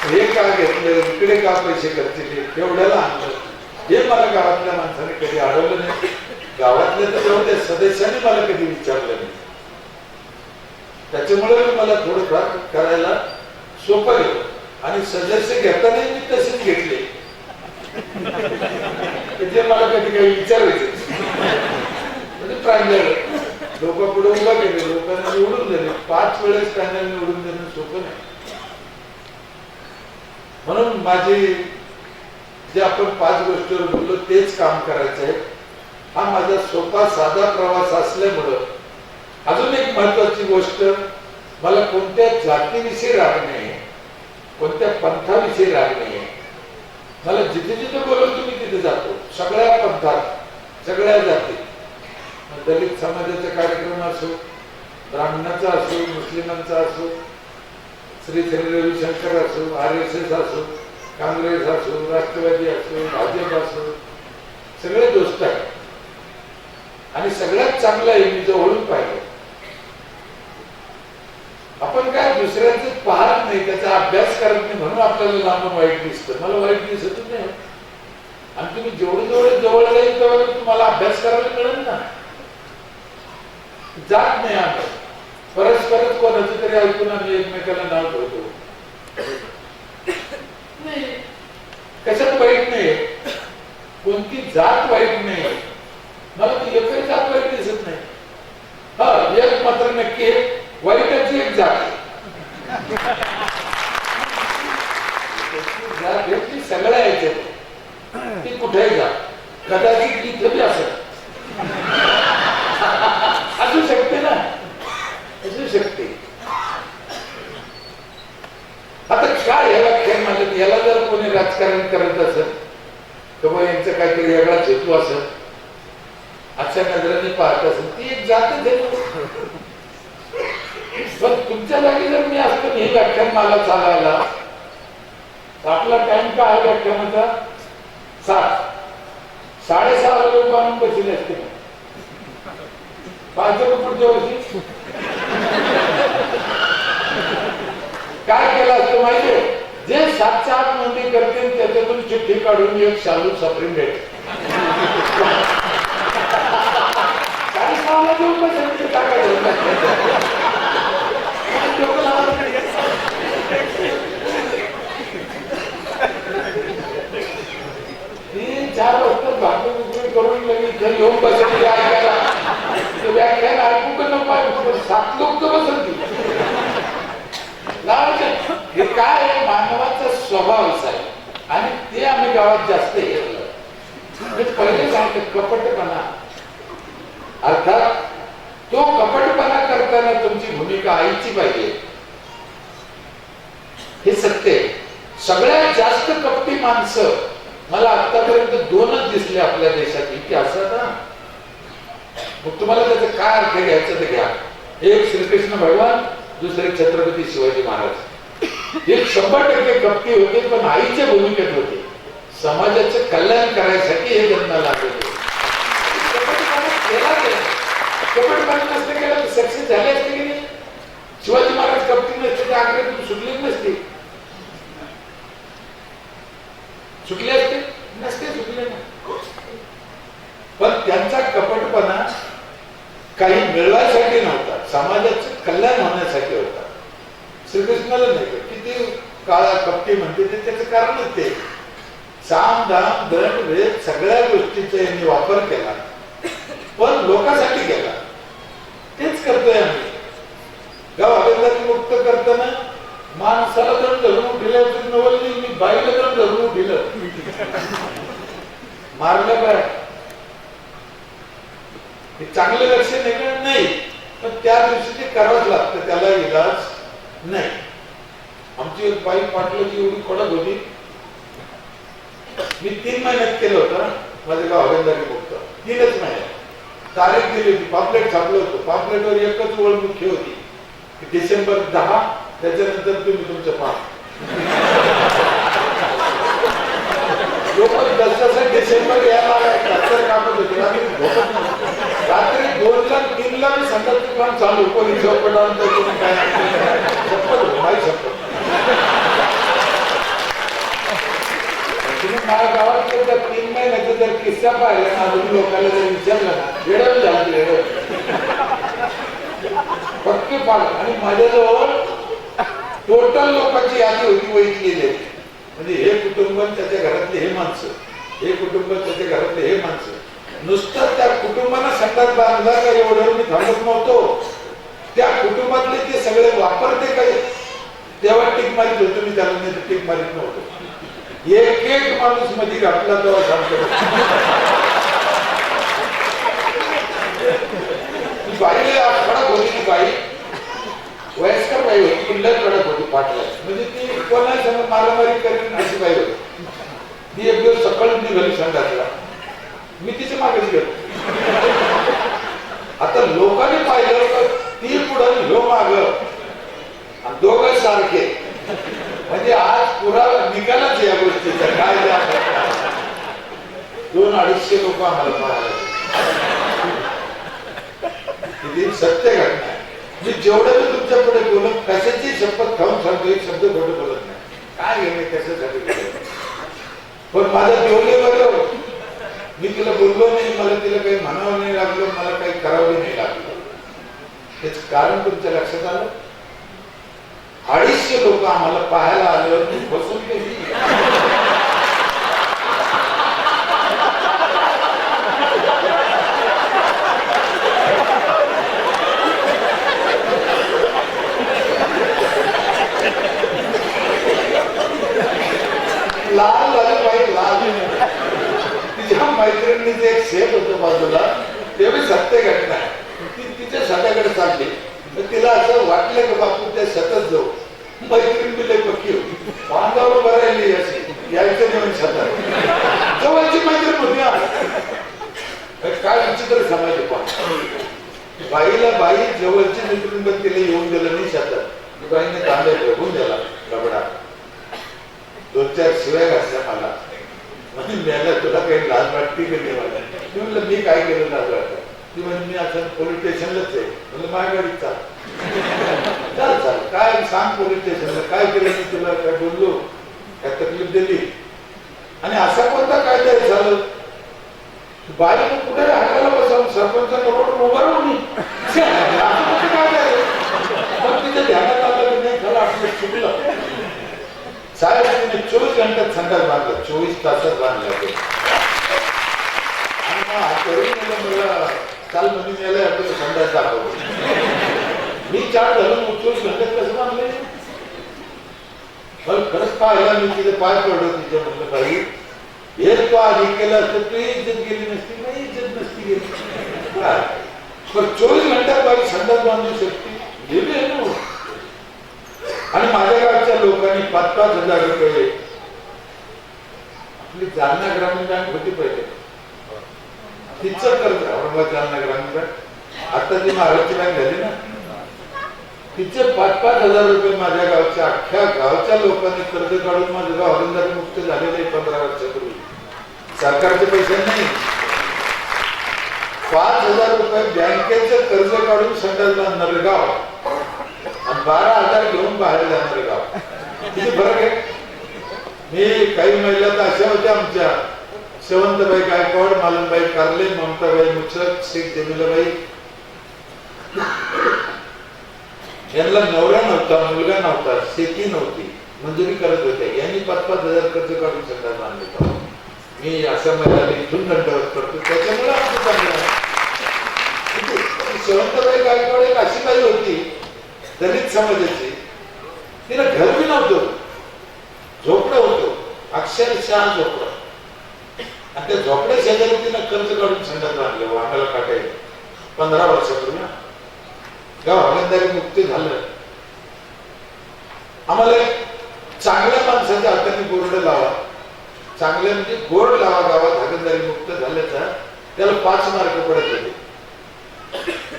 Speaker 1: हे का घेतलं, इकडे का पैसे खर्चले, केवढ्याला आणलं, हे मला गावातल्या माणसाने कधी अडवलं नाही. गावातल्या तर जाऊन त्या सदस्याने मला कधी विचारलं नाही. त्याच्यामुळे मला थोडंफार करायला सोपं गेलं. आणि सदस्य घेतानाही मी तसेच घेतले, जे मला कधी काही विचारायचे म्हणजे प्रांजळ लोक पुढे उभा केले, लोकांना निवडून दिले. 5 वेळेस त्यांना निवडून देणं सोपं नाही. म्हणून माझी जे आपण 5 गोष्टीवर बोललो तेच काम करायचं आहे. हा माझा सोपा साधा प्रवास असल्यामुळं अजून एक महत्वाची गोष्ट, मला कोणत्या जातीविषयी राग नाही, कोणत्या पंथाविषयी राग नाही. मला जिथे जिथे बोलवतो मी तिथे जातो. सगळ्या पंथात, सगळ्या जाती, दलित समाजाचा कार्यक्रम असो, ब्राह्मणाचा असो, मुस्लिमांचा असो, श्री रविशंकर असो, RSS असो, काँग्रेस असो, राष्ट्रवादी असो, भाजप असो, सगळे दोस्त आहेत. आणि सगळ्यात चांगलं आहे मी जवळून पाहिलं. आपण काय दुसऱ्यांचं पाहत नाही, त्याचा अभ्यास करत नाही, म्हणून आपल्याला लांबून वाईट दिसतं. मला वाईट दिसतच नाही. आणि तुम्ही जेवढं जवळ राहील तेवढं तुम्हाला अभ्यास करायला कळेल ना. जात नाही आम्ही परस्परच कोणाचं तरी ऐकून आम्ही एकमेकाला नाव ठेवतो. नाही, कशात वाईट नाही, कोणती जात वाईट नाही. मला ती एकही जात वाईट दिसत नाही. हा, एक मात्र नक्की वाईटाची एक जात भेटली सगळ्या याच्यात ती कुठेही जा, कदाचित इथं बी असं असू शकते ना, असू शकते. आता काय याला खेळ म्हणतात, याला जर कोणी राजकारण करत असेल किंवा यांचं काहीतरी वेगळाच हेतू असेल, अशा नजरेने पाहत असेल, ती एक जातच आहे. पण तुमच्या जागी जर मी असतो हे व्याख्यान मला चालायला, आपला टाइम काय आहे व्याख्यानाचा? 7:30 लोक आणून बसले असते. पाहिजे पुढच्या वर्षी काय केलं असतं माहितीये? जे 7च्या आत नोंदणी करते त्याच्यातून चिठ्ठी काढून एक शालू सप्रेम भेट काय साला देऊन बसायचं टाकायचं. 4 वाजता भाषण करून लगेच येऊन बसायची ऐकायला, व्याख्यान ऐकू का नको? 7 लोक तर बसतील. हे काय आहे, मानवाचा स्वभावच आहे आणि ते आम्ही गावात जास्त हेरलं. पहिले सांगतात कपटपणा, अर्थात तो कपटपणा करताना तुमची भूमिका आईची पाहिजे, हे सत्य आहे. सगळ्यात जास्त कपटी माणसं मला आतापर्यंत 2च दिसले आपल्या देशात, की असं ना. मग तुम्हाला त्याचा काय अर्थ घ्यायचं ते घ्या. एक श्रीकृष्ण भगवान, दुसरे छत्रपती शिवाजी महाराज. हे 100% कपटी होते, पण आईच्या भूमिकेत होते. समाजाचं कल्याण करायसाठी हे जन्माला आले होते. कपटपणा नसते केलं तर सक्सेस झाले असते की नाही? शिवाजी महाराज कपटी नसते तर आग्र्यातून सुटलेच नसते. सुटले असते नसते, सुटले ना. पण त्यांचा कपटपणा काही मिळवायसाठी नव्हता, समाजाचं कल्याण होण्यासाठी होता. श्रीकृष्णाला नाही का किती काळा कपटी म्हणते ते त्याचं कारणच ते. साम दाम दंड वेद सगळ्या गोष्टीचा यांनी वापर केला, पण लोकांसाठी केला. तेच करतोय आम्ही. गाव हवेलदारी मुक्त करताना माणसाला दंड धरून उठिलं नवल नाही, मी बाईला दंड धरून उठिलं, मारलं काय? हे चांगलं लक्षण आहे का? नाही. पण त्या दिवशी ते करावंच लागतं, त्याला इलाज नाही. आमची एक बाई पाटलाची एवढी कडक होती, मी 3 महिन्यात केलं होतं माझे गाव हवेलदारी मुक्त. 3च महिन्यात तारीख दिली होती, पापलेट छापलं होतं. पापलेटवर एकच ओळ मुख्य होती, डिसेंबर 10, त्याच्यानंतर तुम्ही तुमचं पाप. लोक जसं डिसेंबर यायला कापत होते. रात्री 2ला 3ला मी संकल्प दुकान चालू, कोणी चौकटावर काय शपथ माही शपथ. तुम्ही माझ्या गावात 3 महिन्याचा जर किस्सा पाहिला ना, अजून लोकांना जर विचारलं ना, वेळ झालं पक्के पाल. आणि माझ्याजवळ टोटल लोकांची यादी होती वैधलेली. म्हणजे हे कुटुंब त्याच्या घरातले हे माणसं, हे कुटुंब त्याच्या घरातले हे माणसं. नुसतं त्या कुटुंबानं संघात बांधला का एवढं मी थांबत नव्हतो. त्या कुटुंबातले ते सगळे वापरते काय तेव्हा टीक मारित होतो मी, त्याला नाही टीक मारित नव्हतो. एक माणूस मध्ये घातला तेव्हा सांगतो. बाईला कडक होती ती बाई, वयस्कर बाई होती, किल्लर कडक होती पाटला. म्हणजे ती कोणाला समोर मारामारी करेन अशी बाई होती. ती एक दिवस सकाळी निघाली संघातला, मी तिच्या मागेच गेलो. आता लोकांनी पाहिलं तर ती पुढं ह्यो माग, दोघं सारखे. म्हणजे आज पुरा निकालच या गोष्टीचा. काय 200-250 लोक आम्हाला पाहायला. ही सत्य घटना आहे. मी जेवढं मी तुमच्या पुढे बोलत, कशाची शपथ खाऊन सांगतो, एक शब्द खोटं बोलत नाही. काय घेणे कशासाठी बोलत. पण माझ्या जेवढे मी तिला बोललो नाही, मला तिला काही म्हणावं नाही लागलं, मला काही करावं नाही लागलं. त्याच कारण तुमच्या लक्षात आलं. 250 लोक आम्हाला पाहायला आल्यावर ती बसून गेली. लाल झालं बाई लाल. तिच्या मैत्रिणीचं एक शेत होतं बाजूला, ते बी सत्य घटना आहे. ती तिच्या शेताकडे चालली, तर तिला असं वाटलं की बापू त्या शेतात जाऊ. मैत्रीण बी लई पक्की होती, बांधावर भरायली अशी यायचं नेऊन शेतात. जवळची मैत्रीण होती ना. काय विचित्र समाज आहे. बाईला बाई जवळची मैत्रीण पण तिला येऊन दिलं नाही शेतात. बाईने तांब्या फेकून दिला गबडा. 2-4 शिव्या घातल्या मला. म्हणजे मेला तुला काही लाज वाटते की नाही मला. मी म्हणलं मी काय केलं लाज वाटत. ती म्हणजे मी आता पोलीस स्टेशनलाच आहे. म्हणलं माझ्या गाडीत चाल चाल काय सांग पोलीस स्टेशनला काय केलं मी तुला, काय बोललो, काय तकलीफ दिली. आणि असा कोणता कायदा झालं बाई कुठे हाताला बसावून सरपंचाच्या रोड उभं राहून मग तिच्या ध्यानात आलं की नाही खरं आपलं चुकलं. साहेब तुम्ही 24 घंट्यात संडास बांधला, 24 तासात बांधला ते. आणि मग तरुण मला काल म्हणून यायला आपल्याला संडास दाखवतो. मी 4 घालून 24 घंट्यात कसं बांधले. पण खरंच पाहिला मी तिथे पाय पडलो तिच्या. म्हटलं बाई हे तो आधी केलं असतं तू इज्जत गेली नसती, नाही इज्जत नसती गेली. पण 24 घंट्यात बाई संडास बांधू शकते गेली आहे ना. आणि माझ्या गावच्या लोकांनी 5-5 हजार रुपये, आपली जालना ग्रामीण बँक होती पहिले, तिचं कर्ज औरंगाबाद जालना ग्रामीण बँक, आता ती महाराष्ट्र बँक झाली ना, तिचे 5-5 हजार रुपये माझ्या गावच्या अख्ख्या गावच्या लोकांनी कर्ज काढून माझं गाव औरंगाबाद मुक्त झालेलं आहे 15 वर्षापूर्वी. सरकारचे पैसे नाही. 5,000 रुपये बँकेचं कर्ज काढून संडास बांधणारे गाव आणि 12,000 घेऊन बाहेर जाणारे गाव. किती फरक आहे. मी काही महिला तर अशा होत्या आमच्या, शेवंतबाई गायकवाड, मालनबाई कारले, ममताबाई मुछक, शेख जमिलाबाई, यांना नवरा नव्हता, मुलगा नव्हता, शेती नव्हती, मंजुरी करत होत्या. यांनी 5-5 हजार कर्ज काढून संडास बांधले. मी अशा महिलांना इथून दंडवत करतो. त्याच्यामुळे आमचं चांगलं. शेवंतबाई गायकवाड एक अशी बाई होती दलित समाजाची, तिला घर बी नव्हतं, झोपडं होतं, अक्षरशः झोपडं. आणि त्या झोपड्या शेजारी तिनं कर्ज काढून संडास बांधले. आम्हाला काटायला 15 वर्षापूर्वी गाव हगंदारी मुक्त झालं. आम्हाला चांगल्या माणसाच्या हाताने बोर्ड लावा, चांगल्या म्हणजे बोर्ड लावा गावात हगंदारी मुक्त झाल्याचा, त्याला 5 मार्क पडत होते.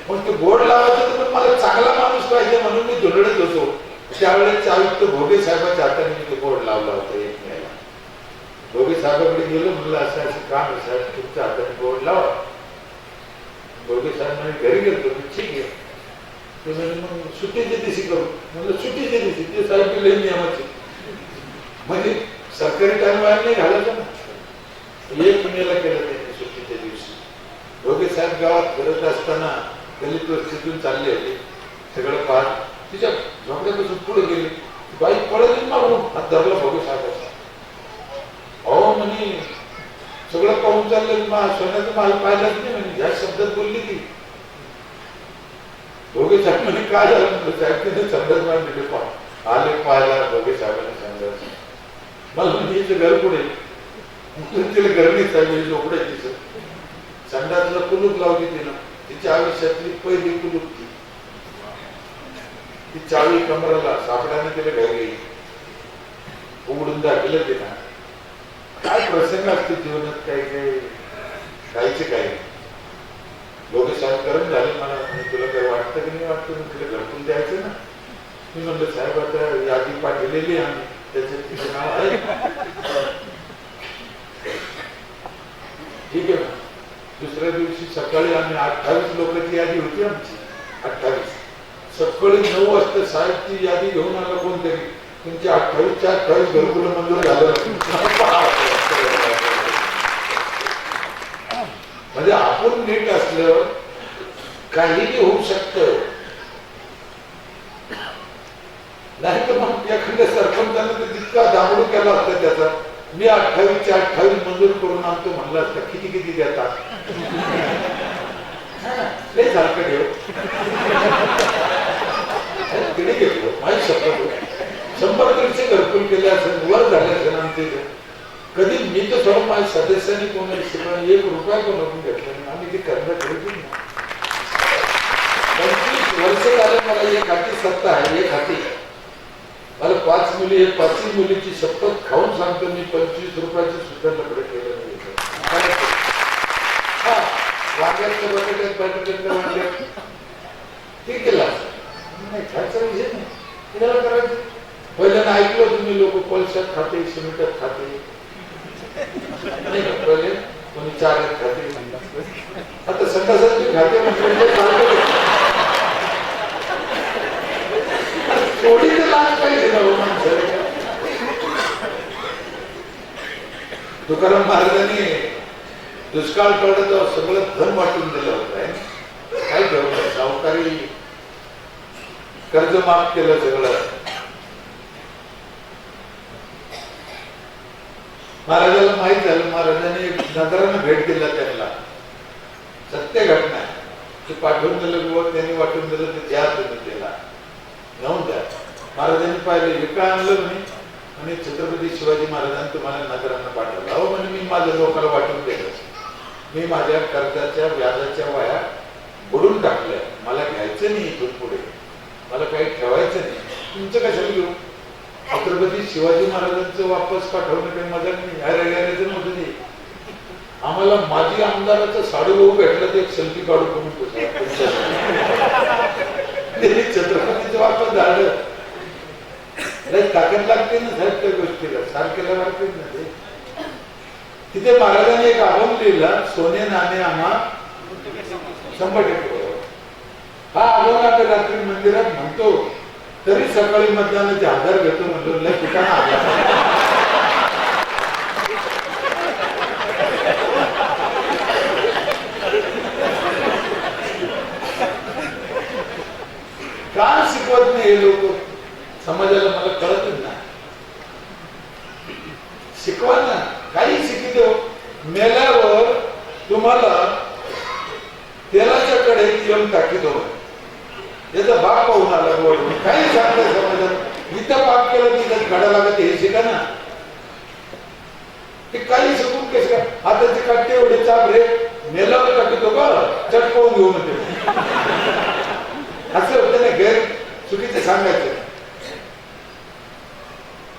Speaker 1: पण ते बोर्ड लावायचं तर मला चांगला माणूस पाहिजे म्हणून मी धुरडत होतो. त्यावेळेस आयुक्त भोगे साहेबांच्या हाताने मी ते बोर्ड लावला होता. एक महिला भोगे साहेबांकडे गेलो, म्हणलं असं असं काम आहे साहेब, तुमच्या हाताने बोर्ड लावा. भोगे साहेब म्हणजे घरी गेलो. ठीक आहे. ते म्हणजे मग सुट्टीच्या दिवशी करू. म्हणजे सुट्टीच्या दिवशी ते साहेब लई नियमाचे, म्हणजे सरकारी टाइम वाया नाही घालायचं ना. 1 महिन्याला केलं त्यांनी सुट्टीच्या दिवशी. भोगे साहेब गावात फिरत असताना दलित वस्तीतून चालले होते. सगळं पाहत तिच्या झोपड्यापासून पुढे गेले. बाई पळत मारून हात धरला भोगे साहेबाचा. अहो म्हणे सगळं पाहून चाललं, सोन्याचा माल पाहिलाच नाही म्हणे. ह्या शब्दात बोलली ती. भोगे साहेब म्हणे काय झालं म्हटलं. साहेब तिथे संडास बांधले पहा आले पाहायला. भोगे साहेबांनी संडास मला म्हणजे हिचं घर पुढे तिला गरमी साहेब झोपडे तिचं. संडासला कुलूप लावली तिनं. तिच्या आयुष्यातली पहिली कुलूप ती चावी कमराला सापड्याने तिला घरी उघडून दाखवलं तिला. काय प्रसंग असते जीवनात, काही काही काहीचे काही. भोगे साहेब गरम झाले मला. तुला काही वाटतं की नाही वाटतं, तुला घरटून द्यायचं ना. मी म्हणलं साहेब आता यादी पाठवलेली आम्ही, त्याचं तिचं नाव आहे. ठीक आहे ना. दुसऱ्या दिवशी सकाळी आम्ही 28 लोकांची यादी होती आमची. 28 सकाळी 9 वाजता साहेब ती यादी घेऊन आला कोणतरी. तुमची 28च्या 28 घरकुलं मंजूर झालं. म्हणजे आपण नीट असल्यावर काहीही होऊ शकतं. नाही तर मग एखाद्या सरपंचानं तर जितका दामडू केला असता त्याचा, मी 28च्या 28 मंजूर करून आणतो म्हणलं असतं. किती किती देतात लय सारखं ठेव. तिने घेतलं माझी शपथ. 100-150 घरकुल केले असेल, वर झाले असेल आमचे. कधी मी तर थोडं माझ्या सदस्यांनी कोणाला शिकवलं, 1 रुपया कोणाकडून घेतला नाही. आम्ही ते करणं ठरवतो ना. 25 वर्ष झालं मला एक हाती सत्ता आहे. एक हाती मला 5 मुली, हे 5 मुलीची शपथ खाऊन सांगतो मी, 25 रुपयाचे सुद्धा लकडे केलं नाही. हा वांग्यातलं बटाट्यात वांग्यात ते केलं नाही, खायचा विषय नाही. कुणाला करायचं? पहिल्यांदा ऐकलं तुम्ही लोक कोळशात खाते, सिमेंटात खाते, पहिले कोणी चाऱ्यात खाते, आता संडासात खाते म्हणजे थोडी तर लाज पाहिजे ना माणसाला. तुकाराम महाराजांनी दुष्काळ पडलं तर सगळं धन वाटून दिलं होतं. काय ठेवलं? सावकारी कर्ज माफ केलं सगळं. महाराजाला माहित झालं, महाराजांनी नजरानं भेट दिला त्यांना. सत्य घटना आहे. ते पाठवून दिलं किंवा त्यांनी वाटून दिलं ते द्या तुम्ही त्याला घेऊन द्या. महाराजांनी पाहिलं हे काय आणलं म्हणे, आणि छत्रपती शिवाजी महाराजांनी तुम्हाला नगरांना पाठवलं. अहो म्हणे मी माझ्या लोकांना वाटून दिलं, मी माझ्या कर्जाच्या व्याजाच्या वया बुडून टाकल्या, मला घ्यायचं नाही इथून पुढे, मला काही ठेवायचं नाही, तुमचं कशाला घेऊ. छत्रपती शिवाजी महाराजांचं वापस पाठवणं काही मजा नाही. ह्या नव्हतं ते. आम्हाला माजी आमदाराचं साडू भाऊ भेटलं ते एक सेल्फी काढू करून छत्रपतीचं वापस झालं. ताकद लागते ना साहेब त्या गोष्टीला, सारखेला लागते ना ते. तिथे महाराजांनी एक अभंग लिहिला, सोने नाणे आम्हा 100%. हा अभंग आम्ही रात्री मंदिरात म्हणतो, तरी सकाळी मतदानाचे आधार घेतो म्हणतो. लय ठिकाणा का शिकवत नाही हे लोक समाजाला? मला कळतच नाही. शिकवा ना, काही शिकतो. मेल्यावर तुम्हाला तेलाच्या कढईत येऊन टाकीतो, याचा बाप पाहून आला वळून. काही सांगतंय समाजात, इथं पाप केलं तिथं घडा लागत, हे शिका ना. ते काही शिकून कसं काय? आता ते काटते एवढे चाप रे, मेल्यावर टाकीतो का चटकावून घेऊन येते. असं होतं ना, गैर चुकीचं सांगायचं.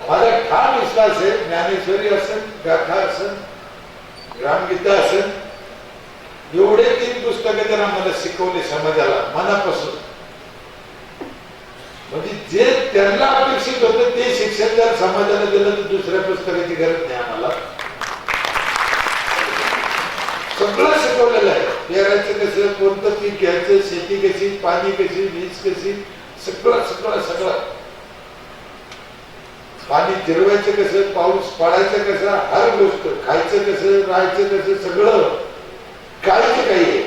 Speaker 1: माझा ठाम विश्वास आहे, ज्ञानेश्वरी असेल, गाथा असेल, ग्रामगीता असेल, एवढे 3 पुस्तकं जर आम्हाला शिकवले समाजाला मनापासून, म्हणजे जे त्यांना अपेक्षित होतं ते शिक्षण जर समाजाला दिलं तर दुसऱ्या पुस्तकाची गरज नाही आम्हाला. सगळं शिकवलेलं आहे. पेरायचं कसं, कोणतं पीक घ्यायचं, शेती कशी, पाणी कशी, वीज कशी, सगळं सगळं सगळं. पाणी जिरवायचं कसं, पाऊस पडायचं कसं, हर गोष्ट, खायचं कसं, राहायचं कसं, सगळं काहीच काही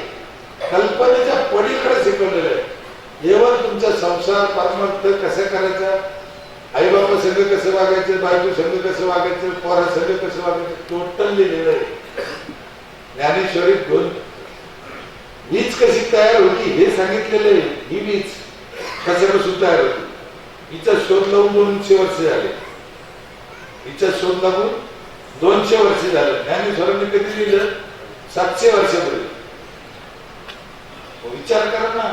Speaker 1: कल्पनेच्या पलीकडे शिकवलेलं आहे. एवढं तुमचा संसार परमार्थ कसा करायचा, आई बाबा संघ कसं वागायचं, बायको संघ कसं वागायचं, पोरा संघ कसं वागायचं, टोटल लिहिलेलं आहे. ज्ञानेश्वरी 2 वीज कशी तयार होती हे सांगितलेलं आहे. ही वीज कशापासून तयार होती, हिचा शोध लावून 200 वर्ष झाले. हिचा शोध लागून 200 वर्ष झालं. ज्ञानेश्वरांनी कधी लिहिलं? 700 वर्षापूर्वी. विचार करा ना,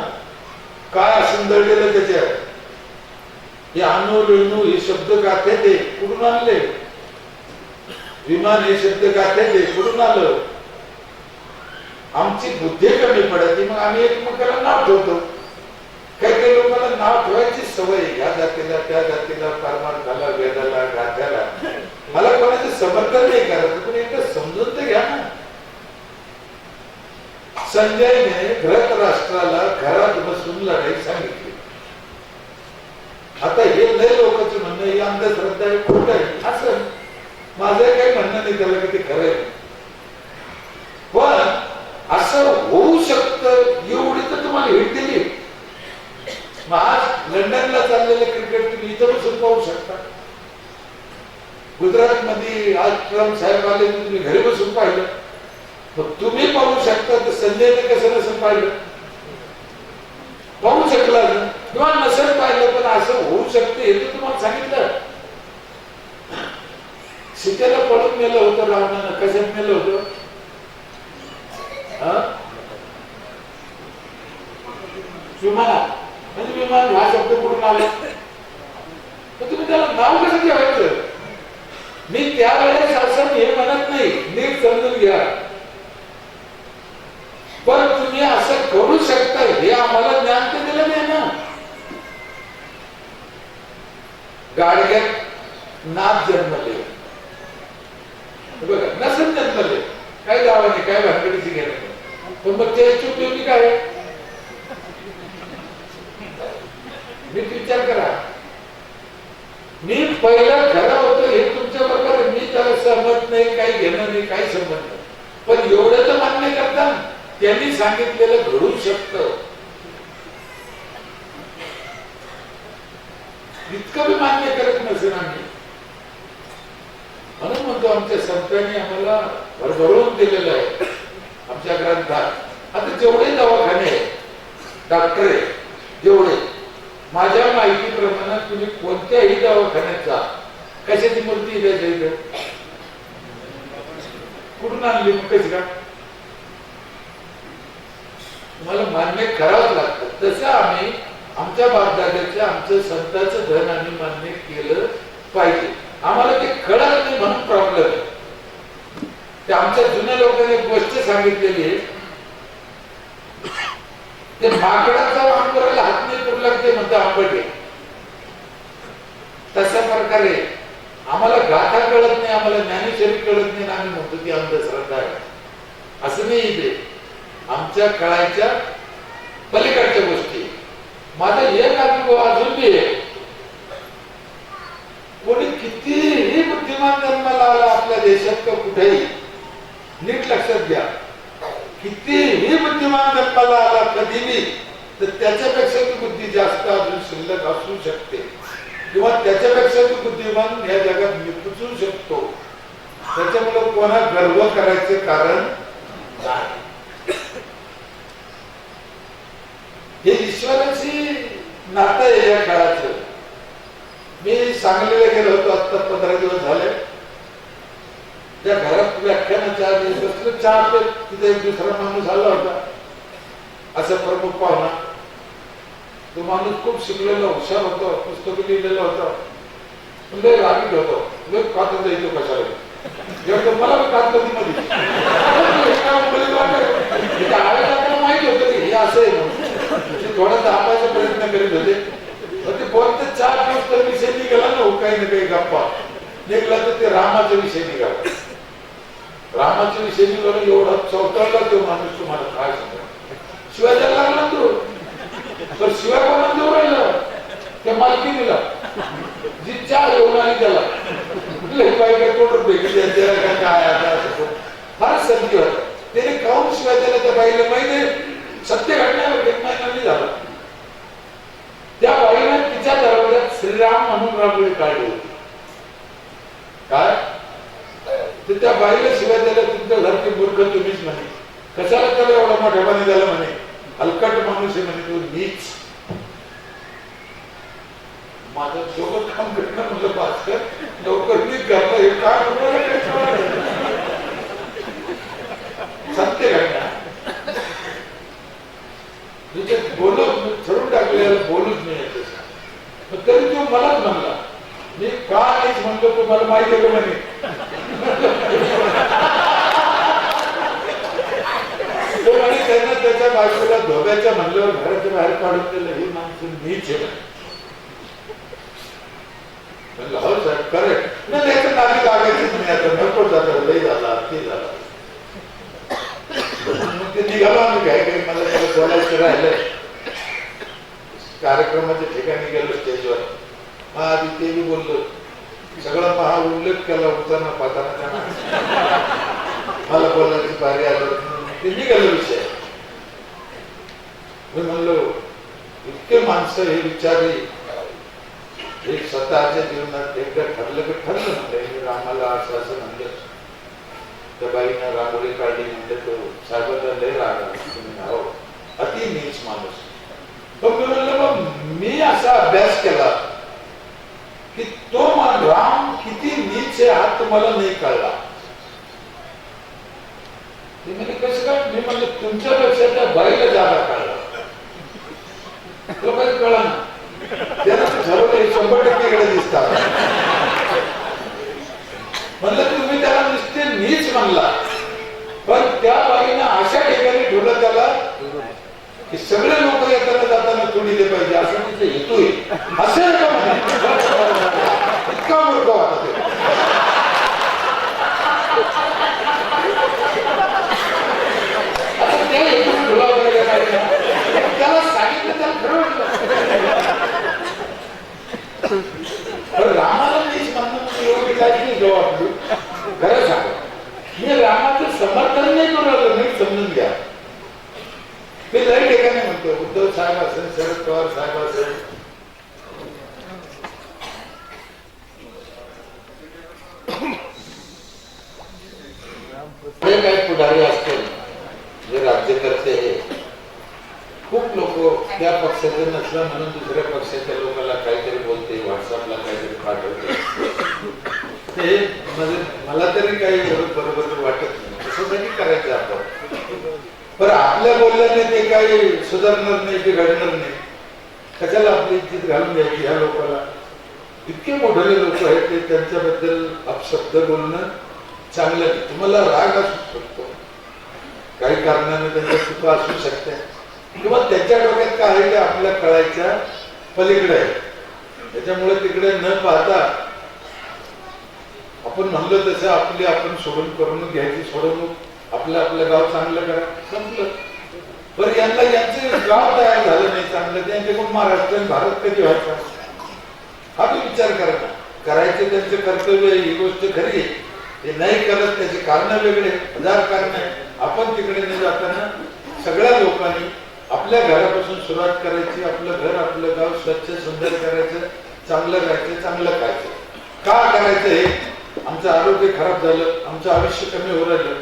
Speaker 1: काय असं दळलेलं त्याच्यात. हे अणू रेणू हे शब्द गाथे ते कुठून आणले? विमान हे शब्द गाथे ते कुठून आलं? आमची बुद्धी कमी पडते, मग आम्ही एकमेकाला नाव ठेवतो. काही काही लोकांना नाव ठेवायची सवय, या जातीला त्या जातीला, परमार्थाला, वेदाला, गाथ्याला. मला कोणाचं समर्थन नाही करायचं, पण एकदा समजून तर घ्या ना. संजयने धृतराष्ट्राला घरात बसून लढाई सांगितली. आता हे लय लोकांचं म्हणणं ही अंधश्रद्धा आहे, खोटं आहे. असं माझं काही म्हणणं नाही त्याला की ते खरं आहे, पण असं होऊ शकतं एवढी तर तुम्हाला हिट दिली. मग आज लंडनला चाललेलं क्रिकेट तुम्ही इथं बसून पाहू शकता. गुजरात मध्ये आज ट्रम्प साहेब आले, तुम्ही घरी बसून पाहिलं. मग तुम्ही पाहू शकता, तर संजयने कसं नसेल पाहिलं? पाहू शकला किंवा नसेल पाहिलं, पण असं होऊ शकते हे तर तुम्हाला सांगितलं. सीतेला पळून नेलं होतं रावणानं, कशात नेलं होतं? विमानात. म्हणजे विमान हा शब्द कुठून आला? तर तुम्ही त्याला नाव कसं ठेवायचं? मी त्यावेळेस असं हे म्हणत नाही, नीट समजून घ्या. पण तुम्ही असं करू शकता हे आम्हाला ज्ञान तर दिलं नाही ना. गाडग्यात नाथ जन्मले बघा, नसन जन्मले, काय दावाने काय भानगडीची घेणं. पण मग त्याची उपयोगी काय? मी विचार करा. मी पहिलं खरं होतं हे तुमच्या बरोबर, मी त्याला सहमत नाही, काही घेणं नाही, काही संबंध नाही. पण एवढं तर मान्य करता त्यांनी सांगितलेलं घडू शकतं, इतकं मी मान्य करत नसेल आम्ही. म्हणून म्हणतो आमच्या संतांनी आम्हाला भरभरून दिलेलं आहे आमच्या ग्रंथात. आता जेवढे दवाखाने आहेत, डॉक्टर आहे जेवढे, माझ्या माहितीप्रमाणे तुम्ही कोणत्याही दवाखान्यात जा, कशाची मूर्ती द्यायची कुठून आणली, मग कशी का? तुम्हाला मान्य करावंच लागतं. तसं आम्ही आमच्या बापदादाच्या, आमचं संतांचं धन आम्ही मान्य केलं पाहिजे. आम्हाला ते कळत नाही म्हणून प्रॉब्लेम आहे. ते आमच्या जुन्या लोकांनी एक गोष्ट सांगितलेली आहे, ते माकडाचा वांगराला हात नाही पुरला ते म्हणतं आंबट आहे. तशा प्रकारे आम्हाला गाथा कळत नाही, आम्हाला ज्ञानेश्वरी कळत नाही, आम्ही म्हणतो ती अंधश्रद्धा आहे. असं नाही. ते आमच्या कळायच्या पलीकडच्या गोष्टी. माझा एक अनुभव अजून बी आहे. कोणी कितीही बुद्धिमान जन्माला आला आपल्या देशात का कुठेही, नीट लक्षात घ्या, कितीही बुद्धिमान जन्माला आला कधीही, तर त्याच्यापेक्षा ती बुद्धी जास्त अजून शिल्लक असू शकते, किंवा त्याच्यापेक्षा ती बुद्धिमान या जगात निपचू शकतो. त्याच्यामुळे कोणा गर्व करायचे कारण नाही. हे ईश्वराची नातं आहे या काळाचं. मी सांगलीला गेलो होतो आता 15 दिवस झाले. त्या घरात व्याख्यानाच्या आधी बसलो, चहा पे तिथे एक दुसरा माणूस आला होता, असं प्रमुख पाहुणा. तो माणूस खूप शिकलेला हुशार होता, पुस्तक लिहिलेलं होतं, लय रागीट होतो, लय कातच द्यायचो कशाला. जेव्हा मला कात कधी मध्ये माहित होतं की हे असं आहे म्हणून थोडा दाबायचा प्रयत्न करीत होते. ते बोलते चार दिवस तर विषय निघाला ना, काही ना काही गप्पा निघला, तर ते रामाचा विषय निघाला. रामाचा विषय निघाला, एवढा चौथाला तो माणूस. तुम्हाला काय सांगा, शिवाय द्यायला लागला तो. तर शिवाय कोणा देऊ राहिलं त्या मालकीनीला, जी चहा येऊन आली त्याला फार संधी होता. त्याने काहून शिवाय त्याला त्या बाईला माहिती सत्य घटनेवर एक महिना झाला. त्या बाईने तिच्या दरवाज्यात श्रीराम म्हणून रांगोळी काढली होती. काय तर त्या बाईला शिवाय त्याला तुमच्या घरचे मूर्ख तुम्हीच म्हणे, कशाला त्याला एवढा मोठ्यापणे झाला म्हणे, हलकट माणूस आहे म्हणे, तो नीच. माझं सोबत काम करणं म्हणलं भास्कर लवकर मी करता हे काय सत्य घटना. तुझे बोलू ठरवून टाकलेलं बोलूच नाही. तरी तो मलाच म्हणला, मी का नाहीच म्हणतो तुम्हाला माहिती आहे का म्हणे. तो म्हणे त्यांना त्याच्या बाजूला धोब्याच्या म्हणल्यावर घराच्या बाहेर काढून दिलं, ही माणसं नीच आहे. हो सर करेक्ट नाही, त्याचं नादी लागायचीच नाही. आता नको जातं, लई झाला ते झाला. मग ते निघालो आम्ही काय काही. मला त्याला बोलायचं राहिलं. कार्यक्रमाच्या ठिकाणी गेलो स्टेजवर, आधी ते बी बोललो, सगळा महा उल्लेख केला उताना पाताना. मला बोलायची बारी आलं, ते निघालं विषय. मी म्हणलो इतके माणसं हे विचारली, एक स्वतःच्या जीवनात एकदा ठरलं की ठरलं म्हणलं, रामाला असं असं म्हणलं, त्या बाईनं रांगोळी काढली म्हणलं, तो साहेबांना लय राग आला, अति नीच माणूस. पण मी म्हणलं मग मी असा अभ्यास केला की तो राम किती नीच विषय हा तुम्हाला नाही कळला. ते म्हणजे कसं काय? मी म्हणलं तुमच्यापेक्षा त्या बाईला जागा कळला. लोकांना कळा ना, त्याला ठरवलं 100% इकडे दिसतात. म्हणलं तुम्ही त्याला नुसते नीच म्हणला, पण त्या बाईनं अशा ठिकाणी ठेवलं त्याला की सगळे लोक येताना जाताना तोडीले पाहिजे असं तिथे येतोय. असेल का म्हणे इतका मूर्ख वाटत आहे. आता त्या हेतून ठेवला वगैरे काय त्याला सांगितलं, त्याला ठरवलं. पण रामाला नीच म्हणणं एवढी काही नाही जबाब खरं सांगा. मी रामाचं समर्थन नाही करू लागलो, नीट समजून घ्या. मी लई ठिकाणी म्हणतो, उद्धव साहेब असेल, शरद पवार साहेब असेल, हे काही पुढारी असतील जे राज्यकर्ते हे खूप लोक त्या पक्षाचे नसलं म्हणून दुसऱ्या पक्षाच्या लोकांना काहीतरी बोलते, व्हॉट्सअपला काहीतरी पाठवते. ते मला तरी काही बरोबर वाटत नाही. असं नाही करायचं आपण, पण आपल्या बोलल्याने ते काही सुधारणार नाही, ते घडणार नाही. कशाला आपली इज्जत घालून द्यायची ह्या लोकांना? इतके मोठे लोक आहेत ते त्यांच्याबद्दल अपशब्द बोलणं चांगलं नाही. तुम्हाला राग असू शकतो, काही कारणाने त्यांच्या चुका असू शकते, किंवा त्याच्या डोक्यात काय आहे ते आपल्या कळायच्या पलीकडे आहे. त्याच्यामुळे तिकडे न पाहता आपण म्हणलो तसं आपली आपण सोडून करून घ्यायची, सोडवणूक आपलं गाव चांगलं करा, संपलं. बरं यांना यांचे गाव तयार झालं नाही चांगलं, त्यांच्याकडून महाराष्ट्र आणि भारत कधी व्हायचा हा बी विचार करा ना. करायचे त्यांचे कर्तव्य, ही गोष्ट खरी आहे. ते नाही करत त्याचे कारण वेगळे, हजार कारण आहे. आपण तिकडे न जाताना सगळ्या लोकांनी आपल्या घरापासून सुरुवात करायची. आपलं घर, आपलं गाव स्वच्छ सुंदर करायचं, चांगलं राहायचं, चांगलं खायचं. का करायचं? हे आमचं आरोग्य खराब झालं, आमचं आयुष्य कमी होऊ राहिलं.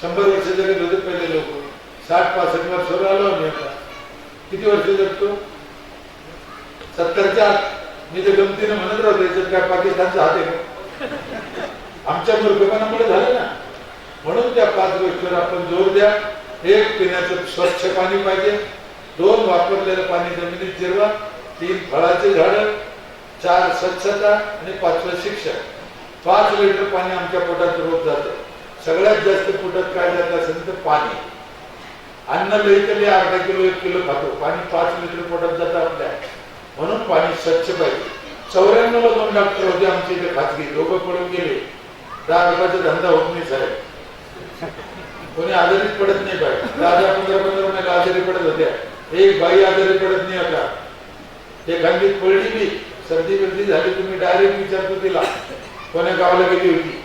Speaker 1: 100 वर्ष जगत होते पहिले लोक, 60-65 वर्षावर आलो आम्ही. आता किती वर्ष जगतो? 70च्या आत. मी तर गमतीनं म्हणत राहतो, याच्यात काय पाकिस्तानचा हात आहे का? आमच्या मूर्खपणामुळे झालं ना. म्हणून त्या 5 गोष्टीवर आपण जोर द्या. 1 पिण्याचं स्वच्छ पाणी पाहिजे, 2 वापरलेलं पाणी जमिनीत जिरवा, 3 फळाचे झाडं, 4 स्वच्छता आणि 5वं शिक्षण. 5 लिटर पाणी आमच्या पोटात रोज जातं. सगळ्यात जास्त पोटात काय जात असेल तर पाणी. अन्न लई अर्धा किलो 1 किलो खातो, पाणी 5 लिटर पोटात जातं आपल्या. म्हणून पाणी स्वच्छ पाहिजे. 94ला 2 डॉक्टर होते आमच्या इथे खाजगी, दोघं पळून गेले. 10 रुपयाचा धंदा होत नाही साहेब, कोणी आजारीच पडत नाही. बाई 10-15 महिला आजारी पडत होत्या, एक बाई आजारी पडत नाही आता. ते खंडीत पडली बी, सर्दी बिर्दी झाली, तुम्ही डायरेक्ट विचारतो तिला कोण्या गावाला गेली होती,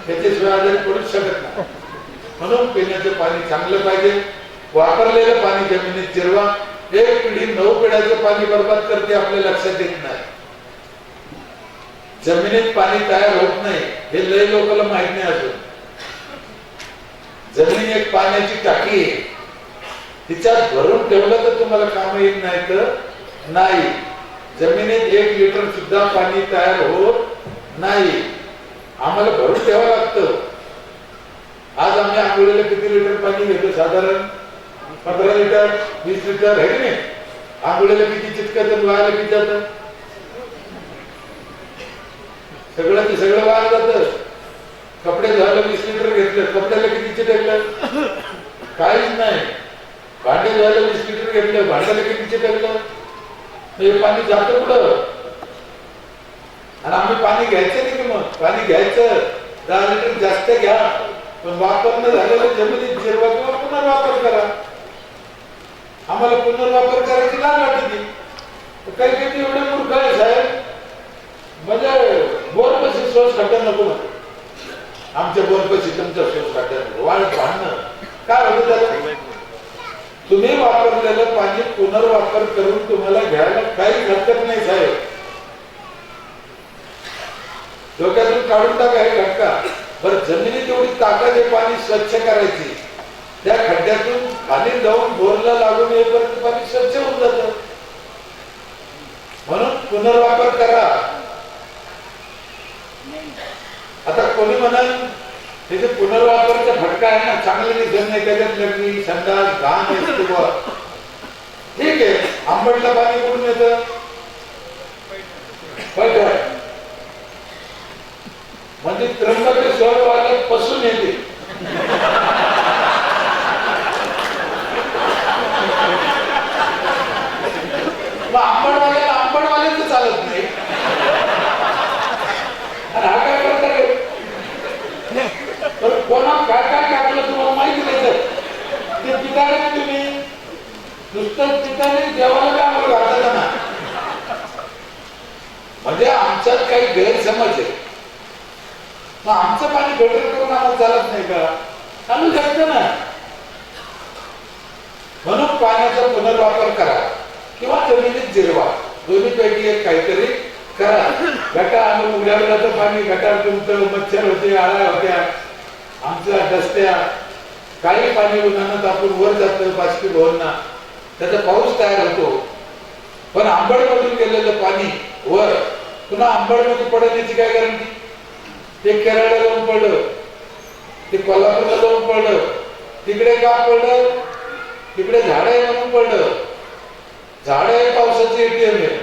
Speaker 1: त्याच्याशिवाय आजारी पडूच शकत नाही. म्हणून पिण्याचं पाणी चांगलं पाहिजे. वापरलेलं पाणी जमिनीत जिरवा. 1 पिढी 9 पिढ्याचं पाणी बर्बाद करते, आपल्या लक्षात येत नाही. जमिनीत पाणी तयार होत नाही हे लय लोकांना माहित नाही अजून. जमीन एक पाण्याची टाकी आहे, तिच्यात भरून ठेवलं तर तुम्हाला काम येत नाही तर नाही. जमिनीत 1 लिटर सुद्धा पाणी तयार होत नाही, आम्हाला भरून ठेवावं लागतं. आज आम्ही आंघोळीला किती लिटर पाणी घेतो? साधारण 15 लिटर 20 लिटर आहे की नाही? आंघोळीला किती चिटकत, वायाला किती जातं? सगळं वाया जातं. कपडे धुवायला 20 लिटर घेतलं, कपड्याला किती चिटकलं? काहीच नाही. भांडे धुवायला 20 लिटर घेतलं, भांड्याला किती चिटकलं? हे पाणी जातं कुठं? आणि आम्ही पाणी घ्यायचं नाही की? मग पाणी घ्यायचं 10 लिटर जास्त घ्या, पण वापरणं झालेलं जमिनीत जिरवा किंवा पुनर्वापर करा. आम्हाला पुनर्वापर करायची लाज वाटते. काही काही एवढे मूर्ख आहे साहेब, म्हणजे बोरपशी सोस खड्डा नको म्हणते. आमच्या बोरपशी तुमचा सोस खड्डा नको, वाढ भांडणं काय होतं त्याला? तुम्ही वापरलेलं पाणी पुनर्वापर करून तुम्हाला घ्यायला काही हरकत नाही साहेब. डोक्यातून काढून टाका हे खटका. बरं, जमिनीत एवढी ताकद आहे पाणी स्वच्छ करायची, त्या खड्ड्यातून खाली जाऊन बोरला लागून येईपर्यंत पाणी स्वच्छ होऊन जातं. म्हणून पुनर्वापर करा. कोणी म्हणाल त्याचे पुनर्वापराचा फटका आहे ना, चांगले दिसत नाही, त्याच्यात लग्नी संडास घाण असते बुवा. ठीक आहे, आंबटला पाणी कुठून येतं? म्हणजे त्र्यंबकेश्वर वाले पासून येते. आंबडवाल्याचं चालत नाही. आणि हा काय करता कोणा काय काय टाकलं तुम्हाला माहिती नाही. ते पिताने तुम्ही नुसतं पिताने देवाला काय आम्हाला घातलं ना. म्हणजे आमच्यात काही गैरसमज आहे. मग आमचं पाणी फिल्टर करून आम्हाला चालत नाही का? चालू शकतं ना. म्हणून पाण्याचा पुनर्वापर करा किंवा जमिनीत जिरवा, दोन्हीपैकी एक काहीतरी करा. गटार आम्ही उघड्यावर पाणी गटार तुमचं मच्छर होते, आळ्या होत्या, आमच्या दस्त्या काही पाणी उन्हानं आपण वर जातं बाष्पीभवना, त्याचा पाऊस तयार होतो. पण आंबडमधून गेलेलं पाणी वर पुन्हा आंबडमध्ये पडण्याची काय गॅरंटी? ते केरळला जाऊन पडलं, ते कोल्हापूरला जाऊन पडलं, तिकडे का पडलं? तिकडे झाड आहे म्हणून पडलं. झाड आहे पावसाचे एटीएम आहे.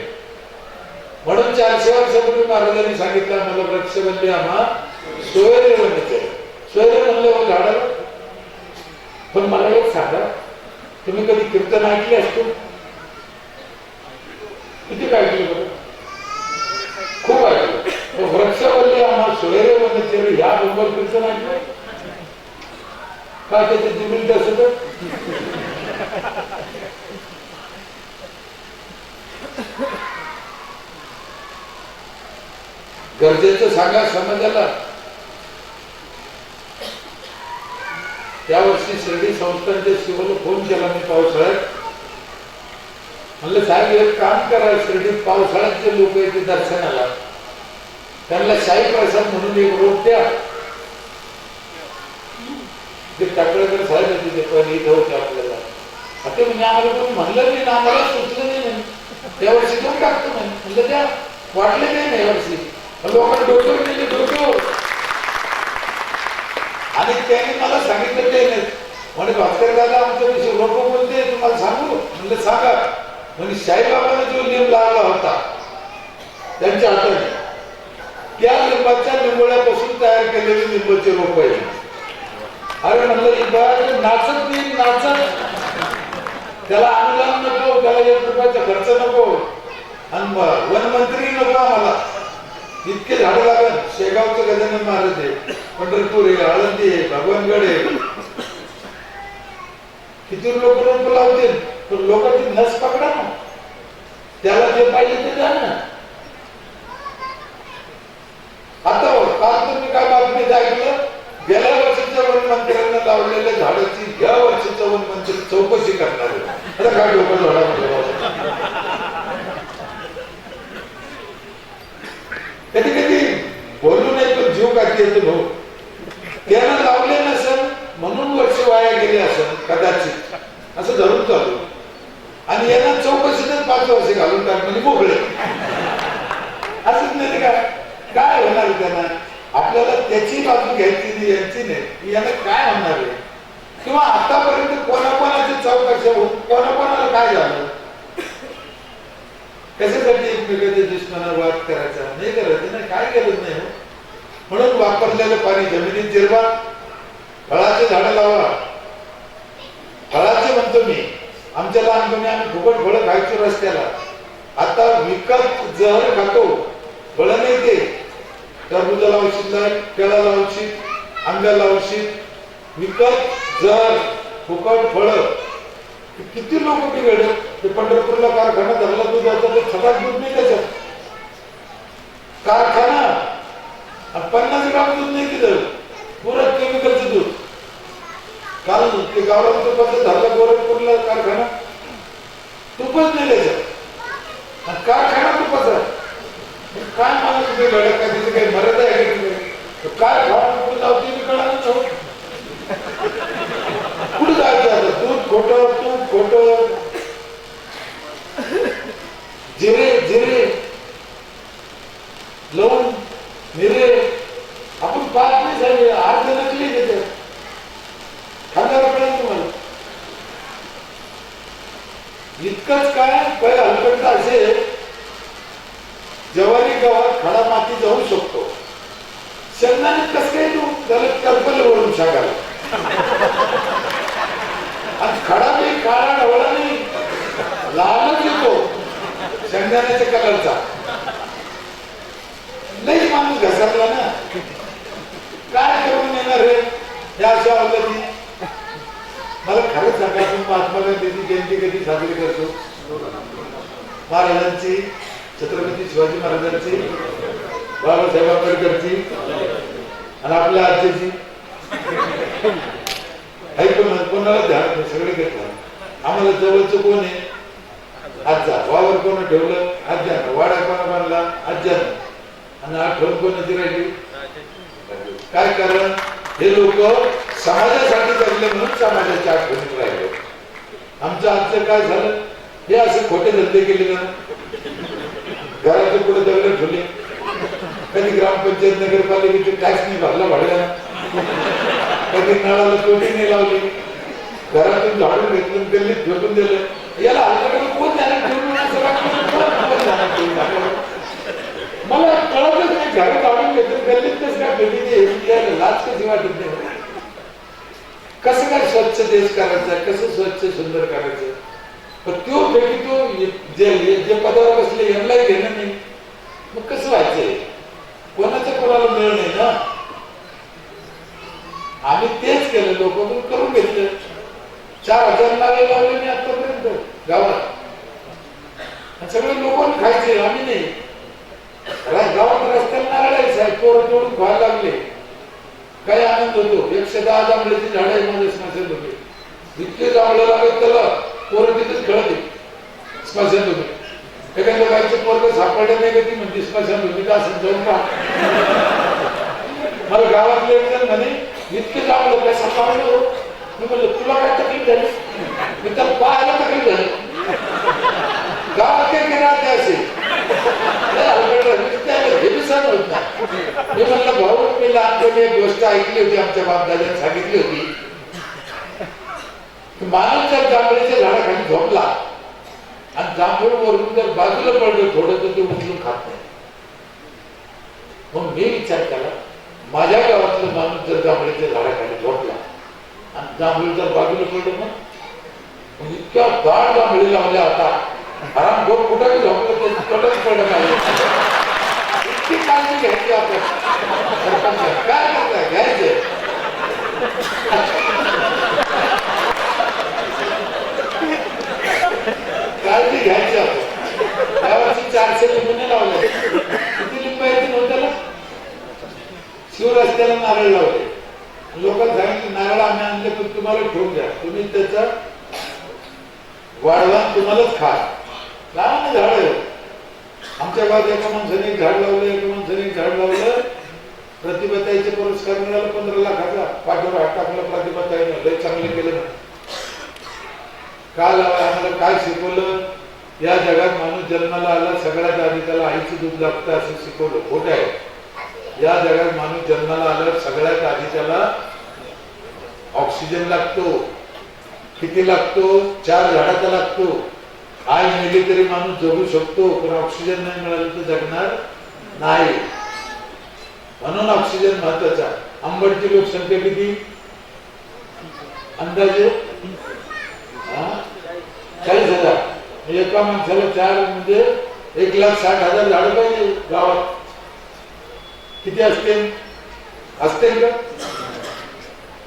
Speaker 1: म्हणून 400 वर्षापूर्वी महाराजांनी सांगितलं आम्हाला वृक्षवल्ली आम्हा सोयरे म्हणायचे. सोयरे म्हणले हो झाडाला. पण मला एक सांगा, तुम्ही कधी कीर्तन ऐकले असतो? किती काय ऐकलं बरं? खूप ऐकलं. वृक्षवल्ली आम्हा सोयरे म्हणायचे या नंबर कीर्तन ऐकलं का? त्याचे जिमील असत. गरजेचं सांगा समाजाला. त्या वर्षी शिर्डी संस्थांच्या शिवला फोन केला मी पावसाळ्यात. म्हणलं साहेब एक काम करा, शिर्डीत पावसाळ्यात जे लोक येते दर्शनाला त्यांना शाही प्रसाद म्हणून एक रोप द्या. ते टाकळेकर साहेब येते ते पण इथं होते आपल्याला. आता म्हणजे आम्हाला कोणी म्हणलं नाही ना, आम्हाला सुचलं नाही. त्या वर्षी कोण टाकतो नाही म्हणजे त्या वाटले नाही ना यावर्षी. लोकांना डोक्यावर गेले डोक्यावर. आणि त्यांनी मला सांगितलं ते नाही म्हणजे भास्कर दादा आमच्या विषयी रोप बोलते तुम्हाला सांगू. म्हणलं सांगा. म्हणजे साईबाबाने जो लिंब लावला होता त्यांच्या हाताने, त्या लिंबाच्या लिंबोळ्यापासून तयार केलेली लिंबाचे रोप आहे. अरे म्हणलं नाचत नाही, नाचत. त्याला अनुदान नको, त्याला 1 रुपयाचा खर्च नको, आणि वनमंत्री नको आम्हाला. इतके झाडं लागत. शेगावचं गजानन महाराज आहे, पंढरपूर आहे, आळंदी आहे, भगवानगड आहे. किती लोक रोप लावतील, पण लोकांची नस पकडा ना. त्याला जे पाहिजे ते द्या ना. आता काल तर मी काय बातमीत ऐकलं, गेल्या वर्षीच्या वनमंत्र्यांना लावलेल्या झाडाची या वर्षीच्या वनमंत्री चौकशी करणार आहे. आता काय डोकं झाडा. कधी कधी बोलू नाही पण जीव काढते येतो भाऊ. त्यानं लावले नसेल म्हणून वर्ष वाया गेले असेल कदाचित, असं धरून चालू. आणि यांना चौकशीतच 5 वर्ष घालून टाकणे मोकळे. असंच नाही का? काय होणार त्यांना? आपल्याला त्याची बाजू घ्यायची यांची नाही. यांना काय होणार आहे? किंवा आतापर्यंत कोणाकोणाची चौकशी होऊन कोणाकोणाला काय झालं? कशासाठी एकमेकांच्या दुश्मनावर वाद करायचा नाही, करायचं नाही, काय गरज नाही. म्हणून वापरलेलं पाणी जमिनीत जिरवा, फळाचे झाडं लावा. फळाचे म्हणतो मी, आमच्या लहानपणी आम्ही फुकट फळं खायचो रस्त्याला. आता विकत जहर खातो. फळं नाही ते टरबुजाला औषध लाय, केळाला औषध, आंब्याला औषध, विकत जहर, फुकट फळं. किती लोक बिघडले. ते पंढरपूरला कारखाना धरला दुधाचा, ते खटाक दूध नाही त्याच्यात. कारखाना 50 ग्राम दूध नाही तिथं, पुरं केमिकलचं दूध. काल ते गावरान तुपाचं धरला गोरखपूरला कारखाना, तुपच नाही त्याच्यात. कारखाना तुपाचा काय मला तुम्ही घडत काय? तिथे काही मर्यादा आहे का? काय खावा लावते मी कळा. कुठे जायचं आता? दूध खोटं, तूप खोटं, जिरे जिरे लवंग मिरे. आपण पाहत नाही साहेब, अर्ध नकली देते खाल्ल्यावर कळेल तुम्हाला. इतकंच काय पहिला हलकट असे जवारी गावात खडा माती जाऊ शकतो, शेंगदाणे कस काय तू त्याला कल्पल वरून सांगायला. आणि खडा नाही, काळा ढवळा नाही, लालच येतो शेंगदाण्याच्या कलरचा. नाही माणूस घसरला ना, काय करून येणार रे हे अशा अवलंबी. मला खरंच सांगा, आपण महात्मा गांधीची जयंती कधी साजरी करतो? महाराजांची, छत्रपती शिवाजी महाराजांची, बाबासाहेब आंबेडकरची आणि आपल्या आजची. ऐकून कोणाला ध्यान सगळे घेतलं. आम्हाला जवळचं कोण आहे? आजा. वावर कोण ठेवलं? आज्यानं. वाडा कोणा बांधला? आज्यानं. आणि आठवण कोणाची राहिली? काय कारण? हे लोक समाजासाठी जगले म्हणून समाजाच्या आठवणीत राहिले. आमच्या आजचं काय झालं? हे असे खोटे धंदे केले ना, घरातून पुढे दगड ठेवले, कधी ग्रामपंचायत नगरपालिकेचे टॅक्स नाही भरला भाड्याला, कधी नळाला तोटी नाही लावली, घरातून झाडून घेतलं गल्लीत फेकून दिलं. याला हलकट कोण ध्यानात ठेवून असं मला कळतच नाही. घरात झाडून घेतलं गल्लीत कसं काय फेकी, लाच कशी वाटत नाही. कसं काय स्वच्छ देश करायचा, कसं स्वच्छ सुंदर करायचं. पण तो फेकी तो जे पदावर बसले यांनाही घेणं नाही, मग कसं व्हायचंय? कोणाचं कोणाला मिळ नाही ना. आम्ही तेच केलं, लोक करून घेतलं. 4000 नारळ लावले मी आतापर्यंत गावात, सगळे लोक खायचे, आम्ही नाही. गावात रस्त्याला नारळ आहे साहेब, पोरं तोडून खायला लागले. काय आनंद होतो. 110 जांभळाची झाडं आहे माझ्या स्मशान होते, इतके जांभळं लागत त्याला, पोरं तिथेच खेळत स्मशान होते. एखाद्या बाईचं पोरग सापडलं नाही का ती म्हणजे स्मशान होती का असं जाऊन का. मला गावातले एक म्हणे इतके जांभळं काय सापडलं. मी म्हणलं तुला काय तकलीफ झाली? मी तर पाहायला तकलीफ झाली. गावात काय राहते असे मी म्हणलं भाऊ, मी लहानपणी एक गोष्ट ऐकली होती, आमच्या बापदादाने सांगितली होती. माणूस जर जांभळीच्या झाडाखाली झोपला आणि जांभूळ वरून जर बाजूला पडलं थोडं तर ते उचलून खात नाही. मग मी विचार केला, माझ्या गावातलं माणूस जर जांभळीच्या झाडाखाली झोपला आणि जांभूळ जर बाजूला पडलं मग इतक्या दाट जांभळी लावल्या होता, आराम गोड कुठे झोपलं ते कडक पडत आहे. इतकी काळजी घ्यायची आपण. काय करताय? घ्यायचे काळजी घ्यायची आपण. यावर्षी 400 लिंबूने लावले. किती लिंब येतील नव्हत्याला? शिवरस्त्याला नारळ लावले. लोकांना सांगितलं नारळ आम्ही आणले पण तुम्हाला ठेवून द्या, तुम्ही त्याचा वाढवा तुम्हालाच खा. लहान झाड आहे. आमच्या गावात एका माणसाने एक झाड लावलं, एका माणसाने एक झाड लावलं. प्रतिभाताईचे पुरस्कार मिळाला 15 लाखाचा. पाठीवर हात टाकला प्रतिभाताईने, लय चांगलं केलं ना. काल आम्हाला काय शिकवलं? या जगात माणूस जन्माला आला सगळ्यात आधी त्याला आईचं दूध लागतं असं शिकवलं. खोटं आहे. या जगात माणूस जन्माला आला सगळ्यात आधी त्याला ऑक्सिजन लागतो. किती लागतो? 4 झाडाचा लागतो. आई मेली तरी माणूस जगू शकतो, पण ऑक्सिजन नाही मिळालं तर जगणार नाही. म्हणून ऑक्सिजन महत्वाचा. अंबडची लोकसंख्या किती अंदाजे? 40,000. एका माणसाला 4 म्हणजे 1,60,000 झाडं पाहिजे गावात. किती असतील? असतील का?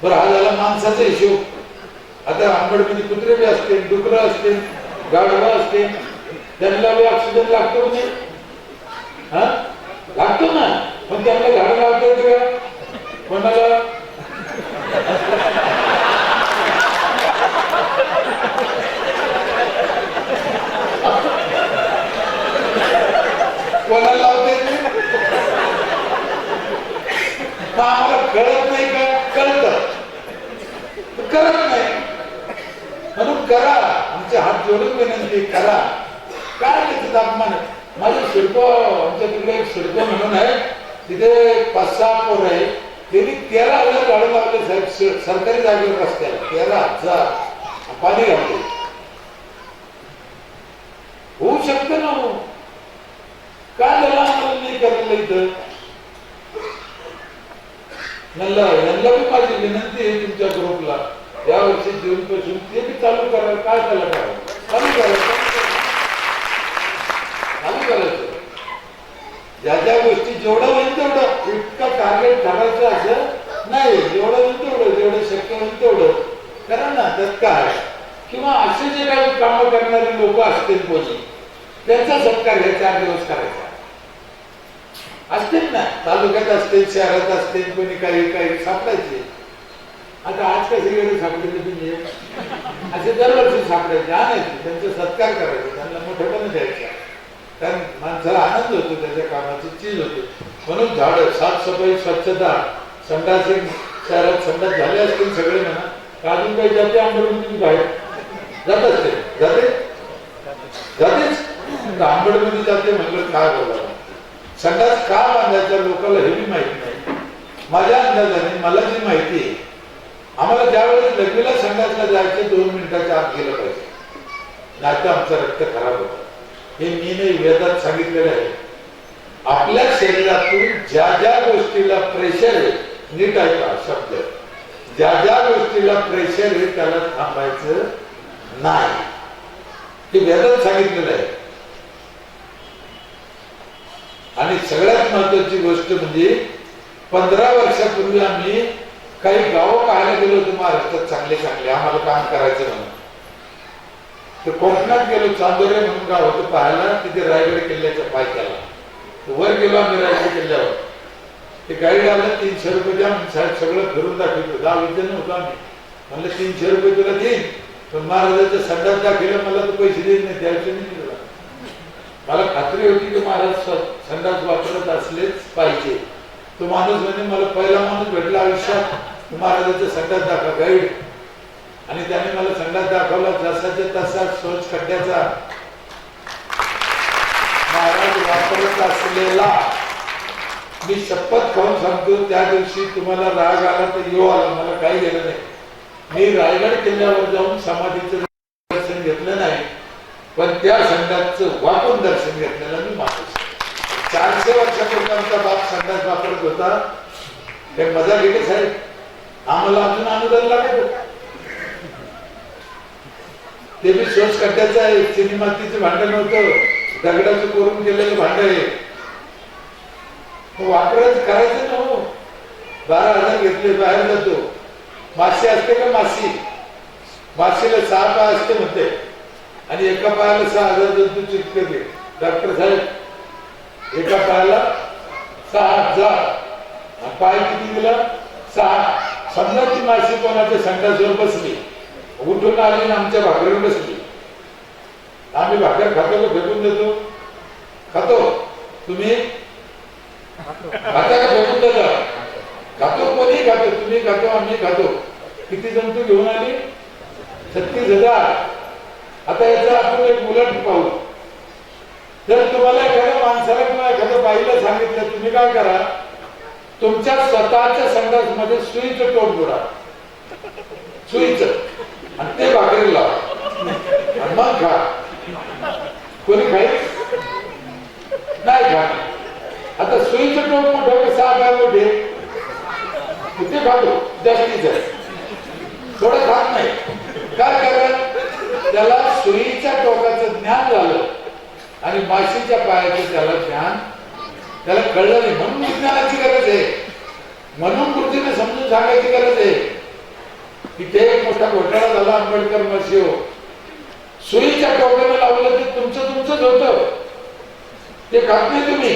Speaker 1: बरं, हा झाला माणसाचा हिशोब. आता आंबडमध्ये कुत्रे बी असतील, डुकरं असतील, गाढवा असतील, त्यांना बी ऑक्सिजन लागतो नाही? हा लागतो ना. पण त्यांना झाडं लावता येते का? कोणाला? कोणाला लावता येते? आम्हाला कळत नाही का? कळत करत नाही. म्हणून करा. आमचे हात जोडून विनंती करा. काय त्याचं तापमान? माझं शिल्प, आमच्या तिकडे एक शिल्प म्हणून आहे, तिथे 5-6 पोरं आहे. 13,000 झाडं लावले साहेब सरकारी जागेवर रस्त्याला. 13,000 पाणी घालते. होऊ शकतं ना. हो का त्याला आम्हाला नाही करायला इथं? यांना बी माझी विनंती आहे तुमच्या ग्रुपला, या वर्षी जून पासून ते बी चालू करायला. काय त्याला करावं? चालू करायचं. ज्या ज्या गोष्टी जेवढं होईल तेवढं, इतकं टार्गेट ठरायचं असं नाही. जेवढं होईल तेवढं, जेवढं शक्य होईल तेवढं करा ना. त्यात काय? किंवा असे जे काही कामं करणारे लोक असतील कोणी, त्यांचा सत्कार हे 4 दिवस करायचा असतील ना. तालुक्यात असतील, शहरात असतील, कोणी काही काही सापडायचे. आता आज काय सगळीकडे सापडले तुम्ही असे दरवर्षी सापडायचे, आणायचे, त्यांचा सत्कार करायचा, त्यांना मोठेपणा द्यायचा. कारण माणसाला आनंद होतो, त्याच्या कामाची चीज होते. म्हणून झाडं, साफसफाई, स्वच्छता, संडास शहरात संडास झाले असतील सगळे म्हणा. अजून काही जाते आंबेडमध्ये बाहेर जात असते, जातेच आंबेडमध्ये जाते म्हणलं काय बोलावं. संडास का बांधायचा लोकांना हे बी माहिती नाही. माझ्या अंदाजाने मला जी माहिती आहे, आम्हाला ज्यावेळेस लग्नीला संडासला जायचे 2 मिनिटाच्या आत गेलं पाहिजे, नाही तर आमचं रक्त खराब होतं. हे मी नाही, वेदात सांगितलेलं आहे. आपल्या शरीरातून ज्या ज्या गोष्टीला प्रेशर आहे, नीट ऐका शब्द, ज्या ज्या गोष्टीला प्रेशर आहे त्याला थांबायचं नाही. हे वेदात सांगितलेलं आहे. आणि सगळ्यात महत्वाची गोष्ट म्हणजे 15 वर्षापूर्वी आम्ही काही गावं पाहायला गेलो होतो महाराष्ट्रात, चांगले चांगले आम्हाला काम करायचं म्हणून. तर कोकणात गेलो, चांदोरे म्हणून गाव होतं पाहायला. तिथे रायगड किल्ल्याच्या पायथ्याला वर गेलो आम्ही. रायगड किल्ल्यावर ते गाईड आलं, 300 रुपये द्या साहेब, सगळं फिरून दाखवतो. 10-20 जण होतो आम्ही. म्हणलं 300 रुपये तुला देईन, पण महाराजाच्या संडास दाखवलं मला तर पैसे देत नाही, द्यायचे नाही तुला. मला खात्री होती की महाराज संडास वापरत असलेच पाहिजे. तो माणूस म्हणजे मला पहिला माणूस भेटला आयुष्यात, महाराजाचा संडास दाखवा गाईड. आणि त्याने मला संडास दाखवला, जसाच्या तसा स्वच्छ खड्ड्याचा, महाराज वापरत असलेला. मी शपथ खाऊन सांगतो, त्या दिवशी तुम्हाला राग आला तर येऊ आला, मला काही गेलं नाही. मी रायगड किल्ल्यावर जाऊन समाधीचं दर्शन घेतलं नाही, पण त्या संडासचं वापरून दर्शन घेतलेलं मी माणूस. 400 वर्षापूर्वी आमचा बाप संडास वापरत होता. हे मजा घेते साहेब, आम्हाला अजून अनुदान लागत. ते बी स्वच्छ खड्ड्याचं आहे, चिनी मातीचं भांडं नव्हतं, दगडाचं कोरून केलेलं भांड आहे. वापरच करायचं ना. हो 12,000 घेतले, बाहेर जातो. माशी असते का माशी? माशीला 6 पाय असते म्हणते, आणि एका पायाला 6,000 जंतू चिटकते. डॉक्टर साहेब एका पायाला 6,000, पाय किती दिला? 6. समजा ती माशी कोणाच्या संडासवर बसली, उठून आली ना आमच्या भाकरीवर बसली. आम्ही भाकर खातो का फेकून देतो? खातो. तुम्ही खाता का फेकून देता? खातो. कोणी खातो? तुम्ही खातो, आम्ही खातो. किती जंतू घेऊन आली? 36,000. आता याचा आपण एक उलट पाहू. जर तुम्हाला एखाद्या माणसाला किंवा एखाद्या बाईला सांगितलं तुम्ही काय करा, तुमच्या स्वतःच्या संडास मध्ये सुईचं टोक बुडा, सुईचं, आणि ते भाकरी लावा आणि मग खा. कोणी खाईल? नाही खा. आता सुईचं टोक मोठं का 6 पाय मोठे? ते खातो जास्तीच, थोडं खात नाही. काय करा, त्याला सुईच्या टोकाचं ज्ञान झालं आणि माशीच्या पायाचं त्याला ज्ञान त्याला कळलं नाही. म्हणून विज्ञानाची गरज आहे, म्हणून कृतीने समजून सांगायची गरज आहे. तिथे एक मोठा घोटाळा झाला आंबेडकर माशी. हो सुईच्या टोकाने लावलं ते तुमचंच होतं, ते खात नाही तुम्ही.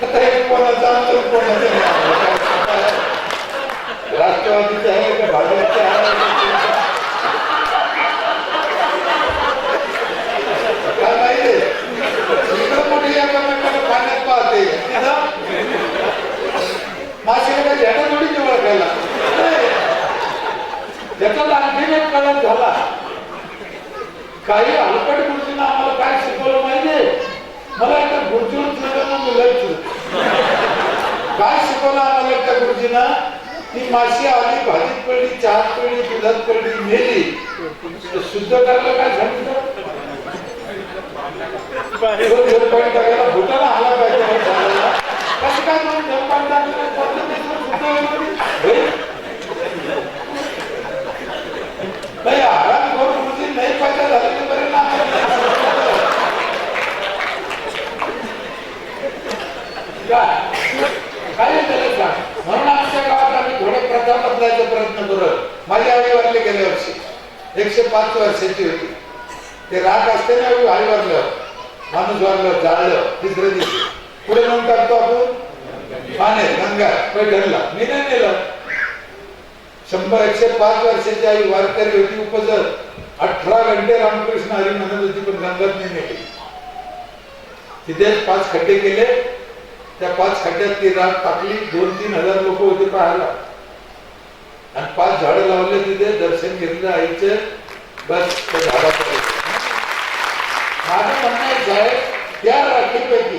Speaker 1: आता हे कोणाचा राष्ट्रवादीचं आहे का भाजपचं आहे काय माहिती? इकडं मोठी एकामेकाला पाण्यात पाहते, माशीला काय झेंडा थोडी जवळ खायला. त्याचा आणखीन एक कळत झाला. काही हलकट गुरुजींना आम्हाला काय शिकवलं माहितीये? मला एकदा गुरुजी उलट काय शिकवलं आम्हाला त्या गुरुजींना? ती माशी आली, भाजीत पडली, चहात पडली, दुधात पडली, मेली, शुद्ध करायला काय सांगितलं? पाणी टाकायला भूताना आला पाहिजे. कसं काय दोन पाणी टाकलं नाही? आराम करून गुरुजी नाही पाहिजे झाले ते बरे ना. काय त्याला सांग. म्हणून आमच्या गावात आम्ही थोडे प्रथा बदलायचा प्रयत्न करत. माझी आई वारली गेल्या वर्षी, 105 वर्षाची होती. ते राग असते ना आई वारल्यावर, माणूस वारल्यावर जाळलं तिसऱ्या दिवशी पुढे नेऊन टाकतो आपण पाण्यात, गंगा पैठणला. मी नाही नेलं. 105 वर्षाची आई वारकरी होती, उपजर 18 घंटे रामकृष्ण हरी म्हणत होती, पण गंगात नाही नेली. तिथेच 5 खड्डे केले. त्या 5 खड्ड्यात ती राग टाकली. 2-3 हजार लोक होते पाहायला, आणि 5 झाडं लावले तिथे. दर्शन घेतलं आईचं. बस त्या झाडाकडे माझं म्हणणं आहे, त्या राखीपैकी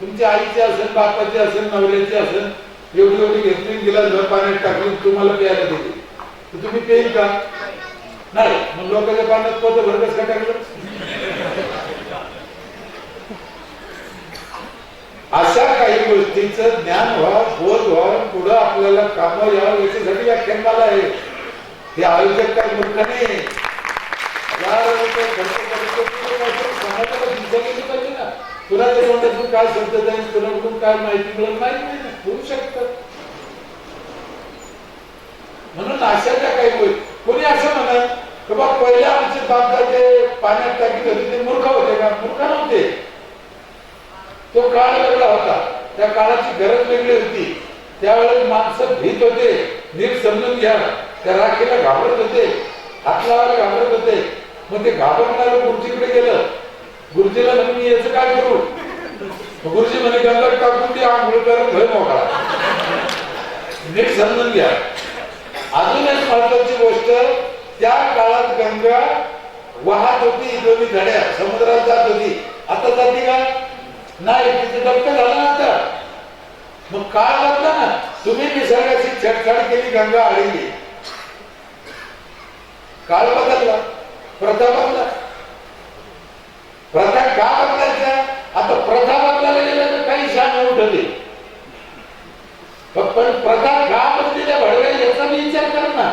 Speaker 1: तुमच्या आईचे असेल, बापाचे असेल, नवऱ्याचे असेल, एवढी एवढी घेतली, गिलास भर पाण्यात टाकली, तुम्हाला प्यायला दिली, तर तुम्ही पेईल का? नाही. मग लोकांच्या पाण्यात पोतं भर कसं का टाकलं? अशा काही गोष्टींचं ज्ञान व्हावं, बोध व्हावं, पुढं आपल्याला कामं यावं, याच्यासाठी व्याख्यान मला आहे. हे आयोजक काय मूर्ख नाही. समाजाला दिशा गेली पाहिजे ना. तुला त्या तोंडातून काय शब्द जाईल, तुला काय माहिती मिळेल, माहिती नाही ना, होऊ शकतं. म्हणून अशा ज्या काही गोष्टी, कोणी असं म्हणत की बा पहिले आमचे बापदादे पाण्यात टाकीत होते, ते मूर्ख होते का? मूर्ख नव्हते. तो काळ वेगळा होता, त्या काळाची गरज वेगळी होती. त्यावेळेस माणसं भीत होते. नीट समजून घ्या. त्या राखीला घाबरत होते, हात लावायला घाबरत होते. मग ते घाबरणारे गुरुजीकडे गेलं. गुरुजीला म्हणून मी याचं काय करू? गुरुजी म्हणे गंगात टाकून ती आंघोळ करत भय मोकळा. नीट समजून घ्या. अजून एक महत्वाची गोष्ट, त्या काळात गंगा वाहत होती, दोन्ही धड्या समुद्रात जात होती. आता जाते का? नाही. तिथे डबक झालं ना आता. मग काळ बदला ना. तुम्ही निसर्गाची छेडछाड केली, गंगा आळली, काळ बदलला, प्रथा बदला. प्रथा का बदलायच्या? आता प्रथा बदलायला गेलं तर काही शान उठवली, पण प्रथा का बदलीच्या भडवेल याचा मी विचार कर ना.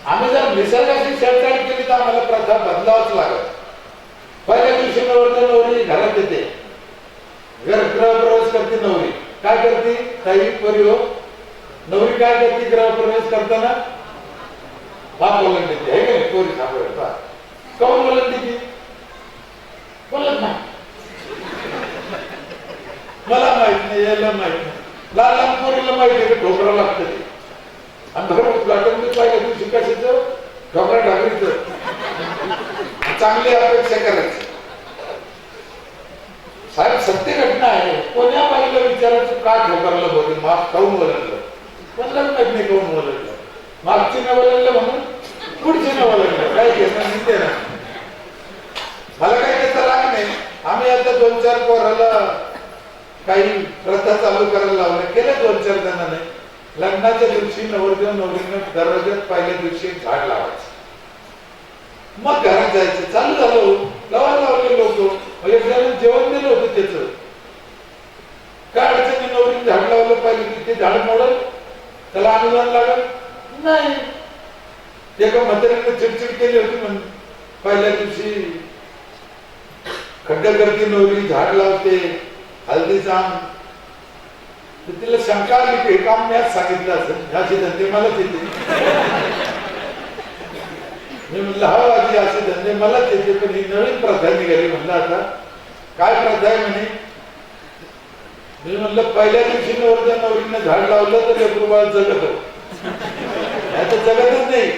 Speaker 1: आम्ही जर निसर्गाची छेडछाड केली तर आम्हाला प्रथा बदलावच लागत. पहिल्या दिवशी नवरी घरात येते, गृहप्रवेश करते. नवरी काय करते? काही परिहो नवरी काय करते गृहप्रवेश करताना? बाप बोलून देते, हे काय पोरी सापडता. कोण बोलून देते? बोलत नाही. मला माहित नाही, याला माहित नाही. लहान लहान पोरीला माहिती आहे ढोकरा लागतं ते. आणि बरोबर प्लाटून पाहिलं तू शिकायचं ढोकरा ढाकरीचं. चांगली अपेक्षा करायची. साहेब सत्य घटना आहे. कोण्या बाईला विचारायचं का ठोकरला बोलले, माफ खाऊन बोललं, कोणाला माहित नाही कोण बोललं. मागची न बोललं म्हणून पुढची न बोललं, काय घेणं निघते ना. मला काही त्याचा राग नाही. आम्ही आता 2-4 पोराला काही प्रथा चालू करायला लावल्या, केल्या 2-4 जणांनी. लग्नाच्या दिवशी नवरदेव नवरीनं दरवाज्यात पहिल्या दिवशी झाड लावायचं, मग घरात जायचं. चालू झालं, लावायला लावले लोक. एक जण जेवण दिलं होतं त्याचं. काय अडचणी? नवरीने झाड लावलं पाहिजे की ते झाड मोडल, त्याला अनुदान लागत नाही. एका म्हातारीने चिडचिड केली होती म्हणून पहिल्या दिवशी खड्डा करते नवरी, झाड लावते, हळदीचा आम. तर तिला शंका आली की हे काम मी आज सांगितलं असेल, ह्याची धंदे मलाच येते. मी म्हणलं हा आधी असे धंदे मलाच येते, पण ही नवीन प्रथा निघाली. म्हणलं आता काय प्रथा आहे म्हणे? मी म्हणलं पहिल्या दिवशी नवरदेव नवरीनं झाड लावलं तर लेकरूबाळ जगत, नाही तर जगतच नाही.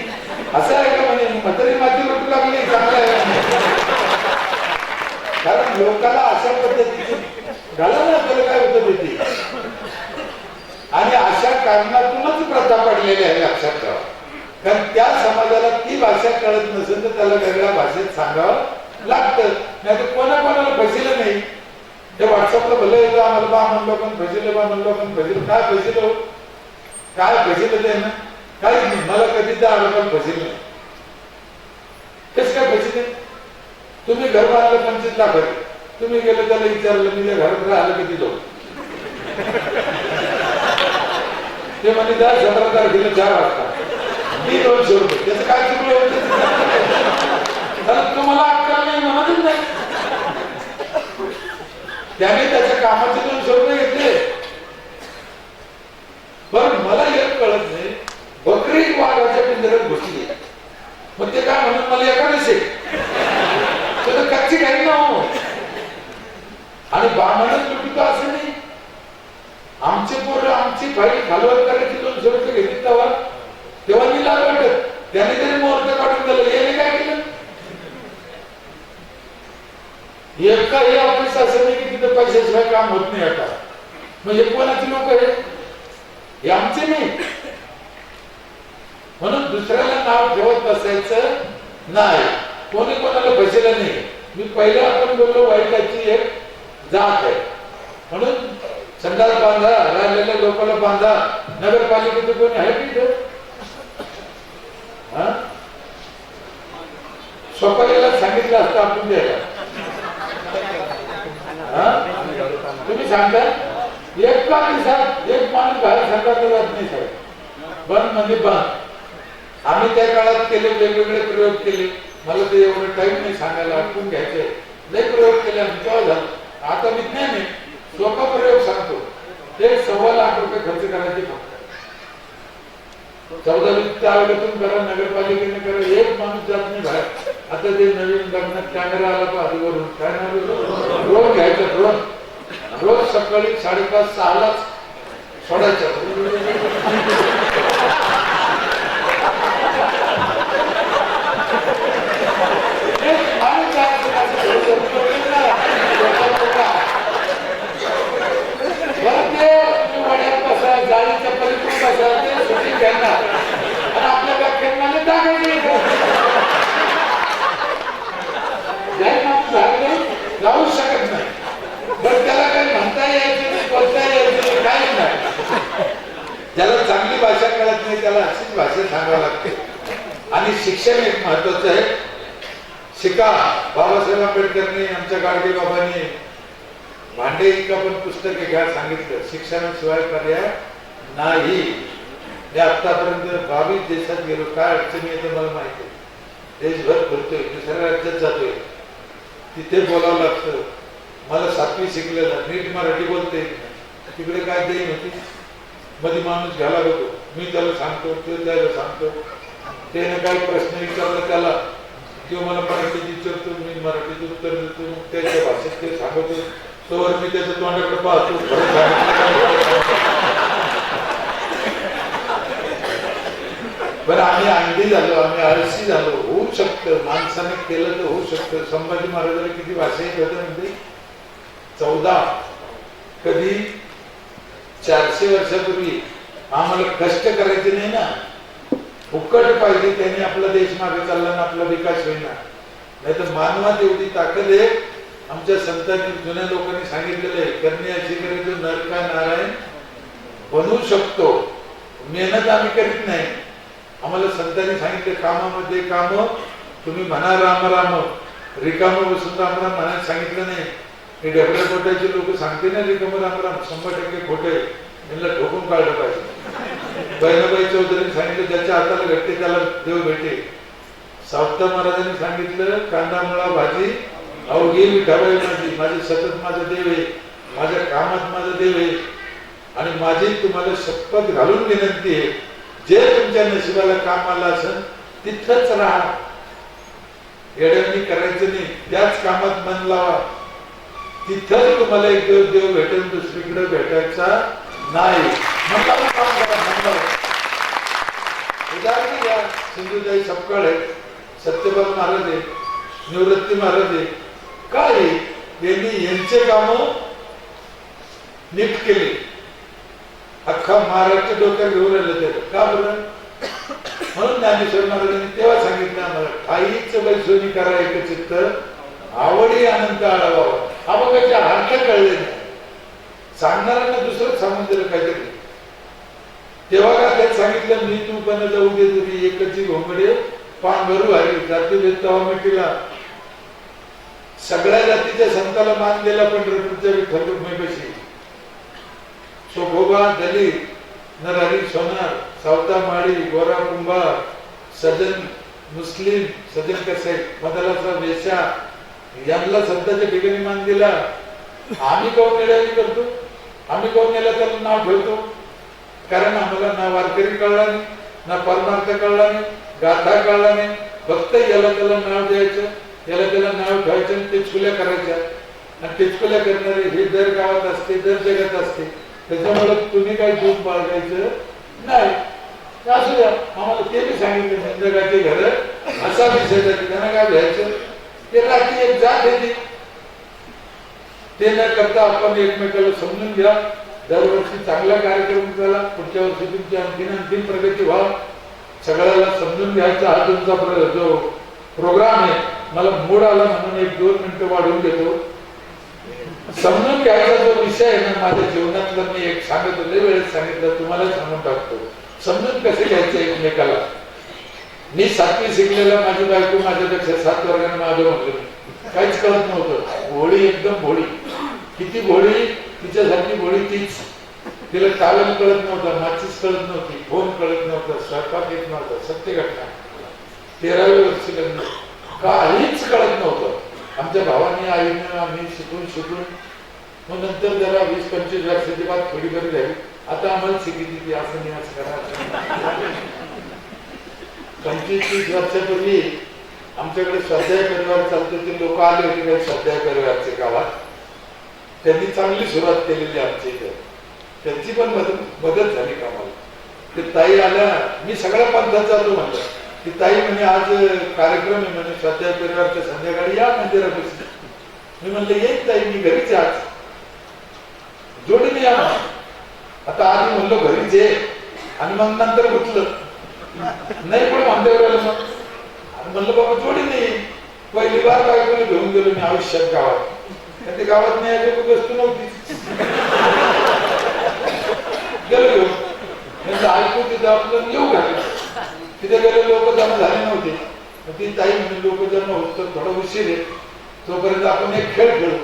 Speaker 1: असं आहे का म्हणे? म्हातारी माती लुटू लागली, चांगलं आहे. कारण लोकांना अशा पद्धतीची घाला ना, त्याला काय होतं भीती. आणि अशा कारणातूनच प्रथा पडलेली आहे, लक्षात ठेवा. कारण त्या समाजाला ती भाषा कळत नसेल तर त्याला वेगळ्या भाषेत सांगावं लागतं. नाही तर कोणाकोणाला बसलं नाही. हे व्हॉट्सअपला भले येतं आम्हाला बा म्हणलो पण भजिले बा म्हणलो पण भजिले काय भजिलो काय भजिले ते ना काहीच नाही मला कधी त्या आलं भजिल नाही कसं काय भजिले तुम्ही घर बांधलं 25 लाख तुम्ही गेले त्याला विचारलं मी घरात राहिलं किती लोक ते म्हणजे 17 तारखेला 4 वाजता मी 200 रुपये त्याचं काय चुकलं होतं तुम्हाला अक्कल नाही म्हणतच नाही त्याने त्याच्या कामाचे 200 रुपये घेतले पण मला एक कळत नाही बकरी वाघाच्या पिंजऱ्यात घुसली मग ते काय म्हणून मला एकादशी तर कच्ची काही ना हो आणि बामणच लुटितो असं नाही आमचे पोरं आमची फाईल खालवर करायची 200 रुपये घेतली तेव्हा मी लाल वाटत त्याने तरी मुहूर्त काढून दिलं याने काय केलं एका हे ऑफिस असं नाही की तिथे पैशाशिवाय काम होत नाही आता म्हणजे कोणाची लोक आहे हे आमचे नाही म्हणून दुसऱ्याला नाव ठेवत बसायचं नाही कोणी कोणाला बसलेलं नाही मी पहिलं आपण बोललो वाईटाची एक जात आहे म्हणून संडास बांधा राहिलेल्या लोकांना बांधा नगरपालिकेचं कोणी आहे की इथं स्वतःला सांगितलं असतं आपण द्यायला तुम्ही सांगता एका दिवसात एक माणूस बाहेर सांगायला जात नाही साहेब बंद म्हणजे बंद आम्ही त्या काळात केले वेगवेगळे प्रयोग केले मला ते एवढं टाइम नाही सांगायला आठवून घ्यायचे लय प्रयोग केले आम्ही तेव्हा झालं आता विज्ञान आहे सोपा प्रयोग सांगतो ते 1.25 लाख रुपये खर्च करायचे फक्त 14-20 आठवड्यातून करा नगरपालिकेने करा एक माणूस जात नाही बाहेर आता ते नवीन लग्नात कॅमेरा आला तो आधीवरून काय नाव ड्रोन घ्यायचा ड्रोन रोज सकाळी 5:30-6लाच सोडायचं जाळीच्या पलीकडून बसायचं सुट्टी घेणार आणि आपल्या व्याख्यानाने टाकायचे जाऊ शकत नाही पण त्याला काही म्हणता यायचं नाही बोलता यायचं नाही काही नाही ज्याला चांगली भाषा कळत नाही त्याला अशीच भाषा सांगावी लागते आणि शिक्षण एक महत्वाचं आहे शिका बाबासाहेब आंबेडकरनी आमच्या गाडगे बाबांनी भांडे का पण पुस्तके घ्या सांगितलं शिक्षणाशिवाय पर्याय नाही मी आतापर्यंत 22 देशात गेलो काय अडचणी येते मला माहिती देशभर फिरतोय दुसऱ्या राज्यात जातोय तिथे बोलावं लागतं मला 7वी शिकलेलं नीट मराठी बोलते तिकडे काय देईन होती मध्ये माणूस घ्यायला होतो मी त्याला सांगतो ते त्याला सांगतो त्याने काही प्रश्न विचारला त्याला किंवा मला मराठीत विचारतो मी मराठीत उत्तर देतो त्याच्या भाषेत ते सांगतो तोवर मी त्याच्या तोंडाकडे पाहतो बरं आम्ही अंडी झालो आम्ही आळशी झालो होऊ शकतं माणसाने केलं तर होऊ शकतं संभाजी महाराजांनी किती भाषा येत होत्या म्हणजे 14 कधी 400 वर्षापूर्वी आम्हाला कष्ट करायचे नाही ना फुकट पाहिजे त्यांनी आपला देश मागे चालला ना आपला विकास होईना नाही तर मानवात एवढी ताकद आहे आमच्या संतांनी जुन्या लोकांनी सांगितलेलं आहे करणे अशी करायचं नर का नारायण बनवू शकतो मेहनत आम्ही करीत नाही आम्हाला संतांनी सांगितलं कामामध्ये काम तुम्ही म्हणा राम राम रिकाम बसून राम राम म्हणायला सांगितलं नाही हे ढबऱ्या पोटाचे लोक सांगते ना रिकाम राम राम 100% खोटे यांना ठोकून काढलं पाहिजे बहिणाबाई चौधरीने सांगितलं ज्याच्या हाताला भेटते त्याला देव भेटे सावता महाराजांनी सांगितलं कांदा मुळा भाजी अवघी विठाबाई माझी सतत माझा देव आहे माझ्या कामात माझा देव आहे आणि माझी तुम्हाला शपथ घालून विनंती आहे जे तुमच्या नशिबाला काम आलं असेल तिथंच राहा येड्यांनी करायचं नाही त्याच कामात मन लावा तिथंच तुम्हाला एक देव भेटेल दुसरीकडे भेटायचा नाही उदाहरण घ्या सिंधुताई सपकाळ आहे सत्यपाल महाराज आहे निवृत्ती महाराज आहे काय यांनी यांचे काम नीट केले अख्खा महाराष्ट्र डोक्यात घेऊन राहिलं ते का बरं म्हणून ज्ञानेश्वर महाराजांनी तेव्हा सांगितलं आम्हाला ठाईच बैसोनी करा एकचित्त आवडी आनंद आढावा अभंगाचे अर्थ कळले नाही, सांगणाऱ्यांना दुसरं सांगून दिलं काहीतरी. तेव्हा का त्यात सांगितलं मी तू पण जाऊ दे तुझी एकची घोंगडे पांघरू हरी जाती भेदभाव मिटीला. सगळ्या जातीच्या संताला मान दिला पंढरपूरच्या विठ्ठल रुक्मिणीपाशी. सोगोबा दलित नरहरी सोनार सावता माळी गोरा कुंभार सजन मुस्लिम सजन कसे मदालाचा वेशा यांना संतांच्या ठिकाणी मान दिला. आम्ही काऊन निराळी करतो, आम्ही काऊन याला त्याला नाव ठेवतो? कारण आम्हाला ना वारकरी कळला नाही, ना परमार्थ कळला नाही, गाथा कळला नाही. फक्त याला त्याला नाव द्यायचं, याला त्याला नाव ठेवायचं आणि टिचकुल्या करायच्या. आणि टिचकुल्या करणारे हे दर गावात असते, दर जगात असते. त्याच्यामुळे तुम्ही काही दूध बाळगायचं नाही. असू द्या, आम्हाला ते बी सांगितलं निंदकाचे घर असा विषय झाला. त्यांना काय घ्यायचं, ते रात्री एक जात येते. ते न करता आपण एकमेकाला समजून घ्या. दरवर्षी चांगला कार्यक्रम झाला, पुढच्या वर्षी तुमची आणखीन प्रगती व्हा. सगळ्याला समजून घ्यायचा हा तुमचा जो प्रोग्राम आहे. मला मूड आला म्हणून 1-2 मिनिटं वाढवून घेतो. समजून घ्यायचा जो विषय आहे ना माझ्या जीवनातला, मी एक सांगतो, लय वेळेस सांगितलं, तुम्हाला सांगून टाकतो. समजून कसे घ्यायचं एकमेकाला. मी 7वी शिकलेला, माझी बायको माझ्यापेक्षा 7 वर्गाने माझं म्हणलं, काहीच कळत नव्हतं. भोळी, एकदम भोळी. किती भोळी, तिच्यासारखी भोळी तीच. तिला चालन कळत नव्हतं, माचीस कळत नव्हती, फोन कळत नव्हतं, स्वयंपाक येत नव्हता. सत्य घटना. 13वे वर्षी लग्न, काहीच कळत नव्हतं. आमच्या भावाने आईनं आम्ही शिकून मग नंतर जरा 20-25 वर्षाची बात थोडी बरी झाली. आता आम्हाला शिकली की असं नाही, असं करा. 25-30 वर्षापूर्वी आमच्याकडे स्वाध्याय परिवार चालतो. ते लोक आले होते काही स्वाध्याय परिवारचे गावात. त्यांनी चांगली सुरुवात केलेली आमच्या इथे. त्यांची पण मदत झाली कामाला. ते ताई आल्या, मी सगळ्या पंथात जातो म्हणलं. ती ताई म्हणे आज कार्यक्रम आहे म्हणे स्वाध्याय परिवारच्या, संध्याकाळी या मंदिरापासून. मी म्हणलं येत ताई, मी घरीच आज जोडीने या. आता आधी म्हणलो घरीच आहे आणि मग नंतर गुतलं नाही पण मंदिराला. मग म्हणलं बाबा जोडीने. पहिली बार बायकोने घेऊन गेलो मी आयुष्यात गावात. ते गावात नाही आले वस्तू नव्हती. गेलो घेऊन ऐकू तिथं आपलं येऊ घाले. तिथे गेले लोक जमा झाले नव्हते. ती ताई म्हणजे लोक जमा होत तर थोडा उशीर आहे, तोपर्यंत आपण एक खेळ खेळू.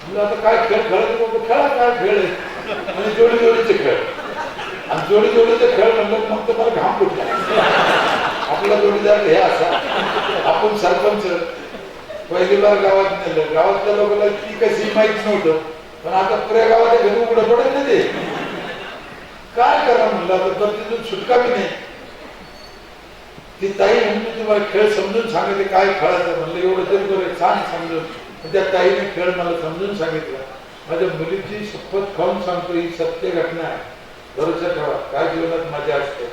Speaker 1: म्हणजे आता काय खेळ खेळत लोक, खेळा काय खेळ आहे म्हणजे जोडीचे खेळ. आणि जोडीचे खेळ म्हणलं मग तर मला घाम फुटला. आपला जोडीदार हे असा, आपण सरपंच. पहिली बार गावात नेलं, गावातल्या लोकांना ती कशी माहित नव्हतं. पण आता पुऱ्या गावात घरी उघडं पडत नाही. ते काय करा म्हणलं, आता तर तिथून सुटका बी नाही. ती ताई म्हणून तुम्हाला खेळ समजून सांगितले काय खेळायचं. म्हणलं एवढं तरी बरं, छान समजून. त्या ताईने खेळ मला समजून सांगितला. माझ्या मुलीची शपथ खाऊन सांगतो, ही सत्य घटना आहे, भरोसा ठेवा. काय जीवनात मजा असते.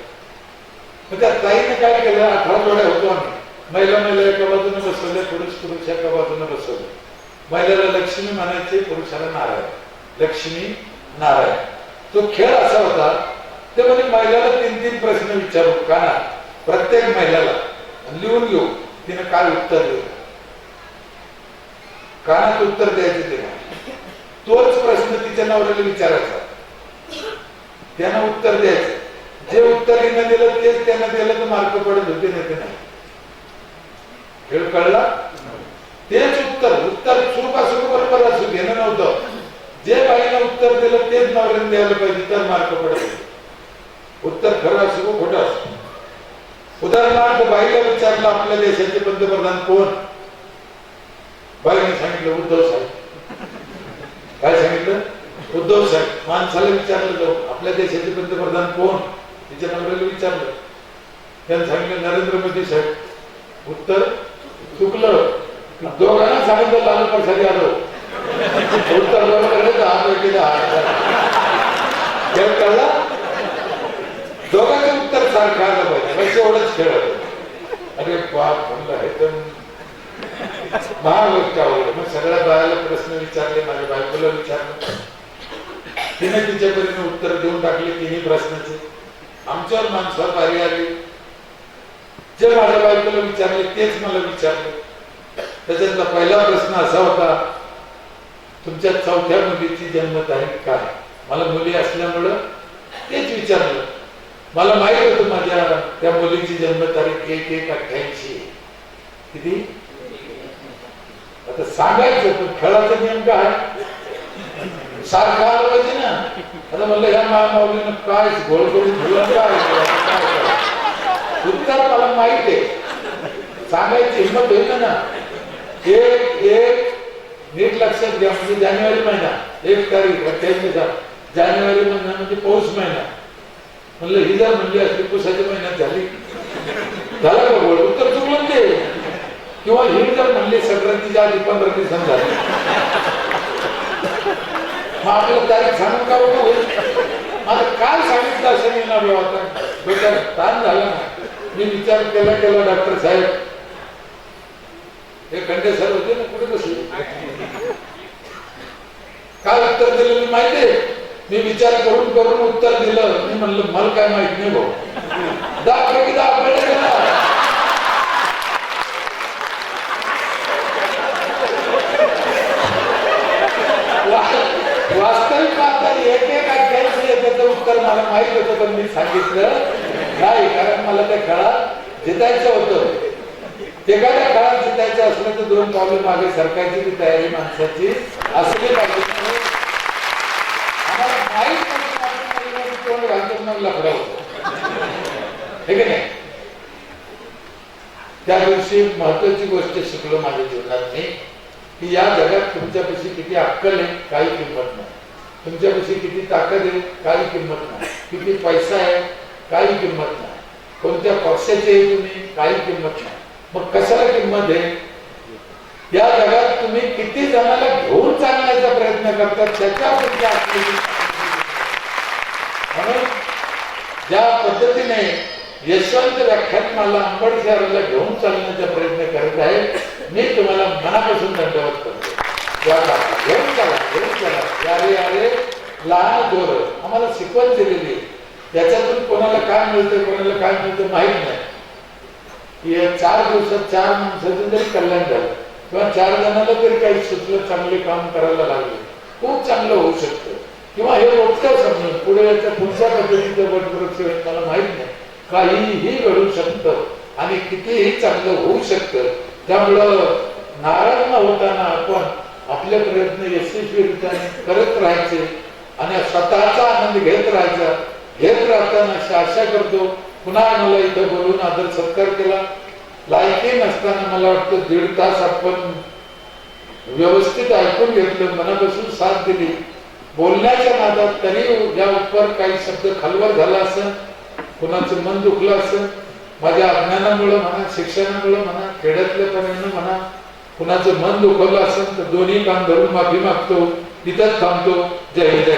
Speaker 1: मग त्या ताईने काय केलं, 18 जोड्या होतो आम्ही. महिला एका बाजूने बसवल्या, पुरुष एका बाजूने बसवले. महिलेला लक्ष्मी म्हणायचे, पुरुषाला नारायण. लक्ष्मी नारायण. तो खेळ असा होता. ते म्हणजे महिलाला 3-3 प्रश्न विचारू का ना, प्रत्येक महिलाला लिहून घेऊ, तिने काय उत्तर दिलं, कानात उत्तर द्यायचं. तिला तोच प्रश्न तिच्या नवऱ्याला विचारायचा, त्यानं उत्तर द्यायचं. जे उत्तर हिनं दिलं तेच त्यानं दिलं तर मार्क पडत होते, नाही ते नाही. खेळ कळला. तेच उत्तर सुरू बरोबर असू घेणं नव्हतं. जे बाईनं उत्तर दिलं तेच नवऱ्याने द्यायला पाहिजे, तर मार्क पडत. उत्तर खरं असू खोटं असू. उदाहरणार्थ बाईला विचारलं आपल्या देशाचे पंतप्रधान कोण, बाईने सांगितलं उद्धव साहेब. काय सांगितलं? उद्धव साहेब. माणसाला विचारलं जाऊ आपल्या देशाचे पंतप्रधान कोण, तिच्या नवऱ्याला विचारलं, त्यांनी सांगितलं नरेंद्र मोदी साहेब. उत्तर चुकलं. दोघांना सांगितलं लालू प्रसाद यादव. उत्तर बरोबर खेळ कळला. दोघांचं उत्तर सारखं आलं पाहिजे, बस एवढंच खेळ होतं. अरे बाप म्हणलं हे तर महागोष्ट आवडलं. मग सगळ्या बायाला प्रश्न विचारले, माझ्या बायकोला विचारलं. तिने तिच्या परीने उत्तर देऊन टाकले तिन्ही प्रश्नाचे. आमच्यावर माणसावर बारी आली. जे माझ्या बायकोला विचारले तेच मला विचारलं. त्याच्यातला पहिला प्रश्न असा होता, तुमच्या चौथ्या मुलीची जन्मतारीख काय? मला मुली असल्यामुळं तेच विचारलं. मला माहित होतं माझ्या त्या मुलीची जन्मतारीख 1/1/88. किती? आता सांगायचं पण खेळाचा नियम काय? सारखं आलं पाहिजे ना. आता म्हणलं ह्या माऊलीनं काय घोळ करून ठेवलं, काय उत्तर मला माहित आहे, सांगायची हिंमत होईल ना. एक नीट लक्षात घ्या. म्हणजे जानेवारी महिना 1 तारीख 28 जानेवारी महिना म्हणजे पौष महिना. म्हणलं ही जर म्हणली असली पुसाच्या महिन्यात झाली, झाला का गोड? उत्तर चुकलं ते. किंवा ही जर म्हणली संक्रांतीच्या आधी 15 दिवसांनी झाली, मग आपल्याला तारीख सांगून का होईल? मला काय सांगितलं असं मी ना आता डोक्यात ताण झाला ना. मी विचार केला डॉक्टर साहेब हे खंडे सर होते ना, कुठे बसले? काय उत्तर दिलं मी माहिती आहे. मी विचार करून करून उत्तर दिलं. मी म्हणलं मला काय माहित नाही भाऊ. 10 पैकी 10 पडले गेला. वास्तविक पाहता 1/1/88 त्याचं उत्तर मला माहित होतं, पण मी सांगितलं नाही, कारण मला त्या खेळात जितायचं होतं. एखाद्या काळात जितायचं असलं तर 2 पावलं मागे सरकारची ती तयारी माणसाची असली पाहिजे. आम्हाला माहीत तोंड घालून लफडा होतो, हे की नाही? त्या दिवशी महत्वाची गोष्ट शिकलो माझ्या जीवनात मी, की या जगात तुमच्यापाशी किती अक्कल आहे काही किंमत नाही, तुमच्यापाशी किती ताकद आहे काही किंमत नाही, किती पैसा आहे काही किंमत नाही, कोणत्या पक्षाचे आहे तुम्ही काही किंमत नाही. मग कशाला किंमत आहे? या जगात तुम्ही किती जणांना घेऊन चालण्याचा प्रयत्न करतात त्याच्यावर म्हणून ज्या पद्धतीने यशवंत व्याख्यानमाला अंबड शहराला घेऊन चालण्याचा प्रयत्न करत आहे, मी तुम्हाला मनापासून धन्यवाद करतो. घेऊन चला. अरे लहान गोर आम्हाला शिकवण दिलेली, त्याच्यातून कोणाला काय मिळतं कोणाला काय मिळतं माहित नाही. 4 दिवसात 4 माणसाचं जरी कल्याण झालं किंवा 4 जणांना तरी काही सुचलं, चांगले काम करायला लागले, खूप चांगलं होऊ शकतं. किंवा हे रोजचं समजून पुढे याच्या पुढच्या पद्धतीचं वटवृक्ष मला माहित नाही, काहीही घडू शकतं आणि कितीही चांगलं होऊ शकतं. त्यामुळं नाराज न होताना आपण आपले प्रयत्न यशस्वीरित्याने करत राहायचे आणि स्वतःचा आनंद घेत राहायचा. घेत राहताना आशा करतो पुन्हा मला इथं बोलून आदर सत्कार केला. लायकी नसताना मला वाटतं 1.5 तास आपण व्यवस्थित ऐकून घेतलं, मनापासून साथ दिली. बोलण्याच्या नादात तरी या उपर काही शब्द खालवर झाला असेल, कुणाचं मन दुखलं असेल, माझ्या अज्ञानामुळे म्हणा, शिक्षणामुळे म्हणा, खेड्यातल्यापणाने म्हणा, कुणाचं मन दुखवलं असेल तर दोन्ही कान धरून माफी मागतो. तिथंच थांबतो. जय हिंद.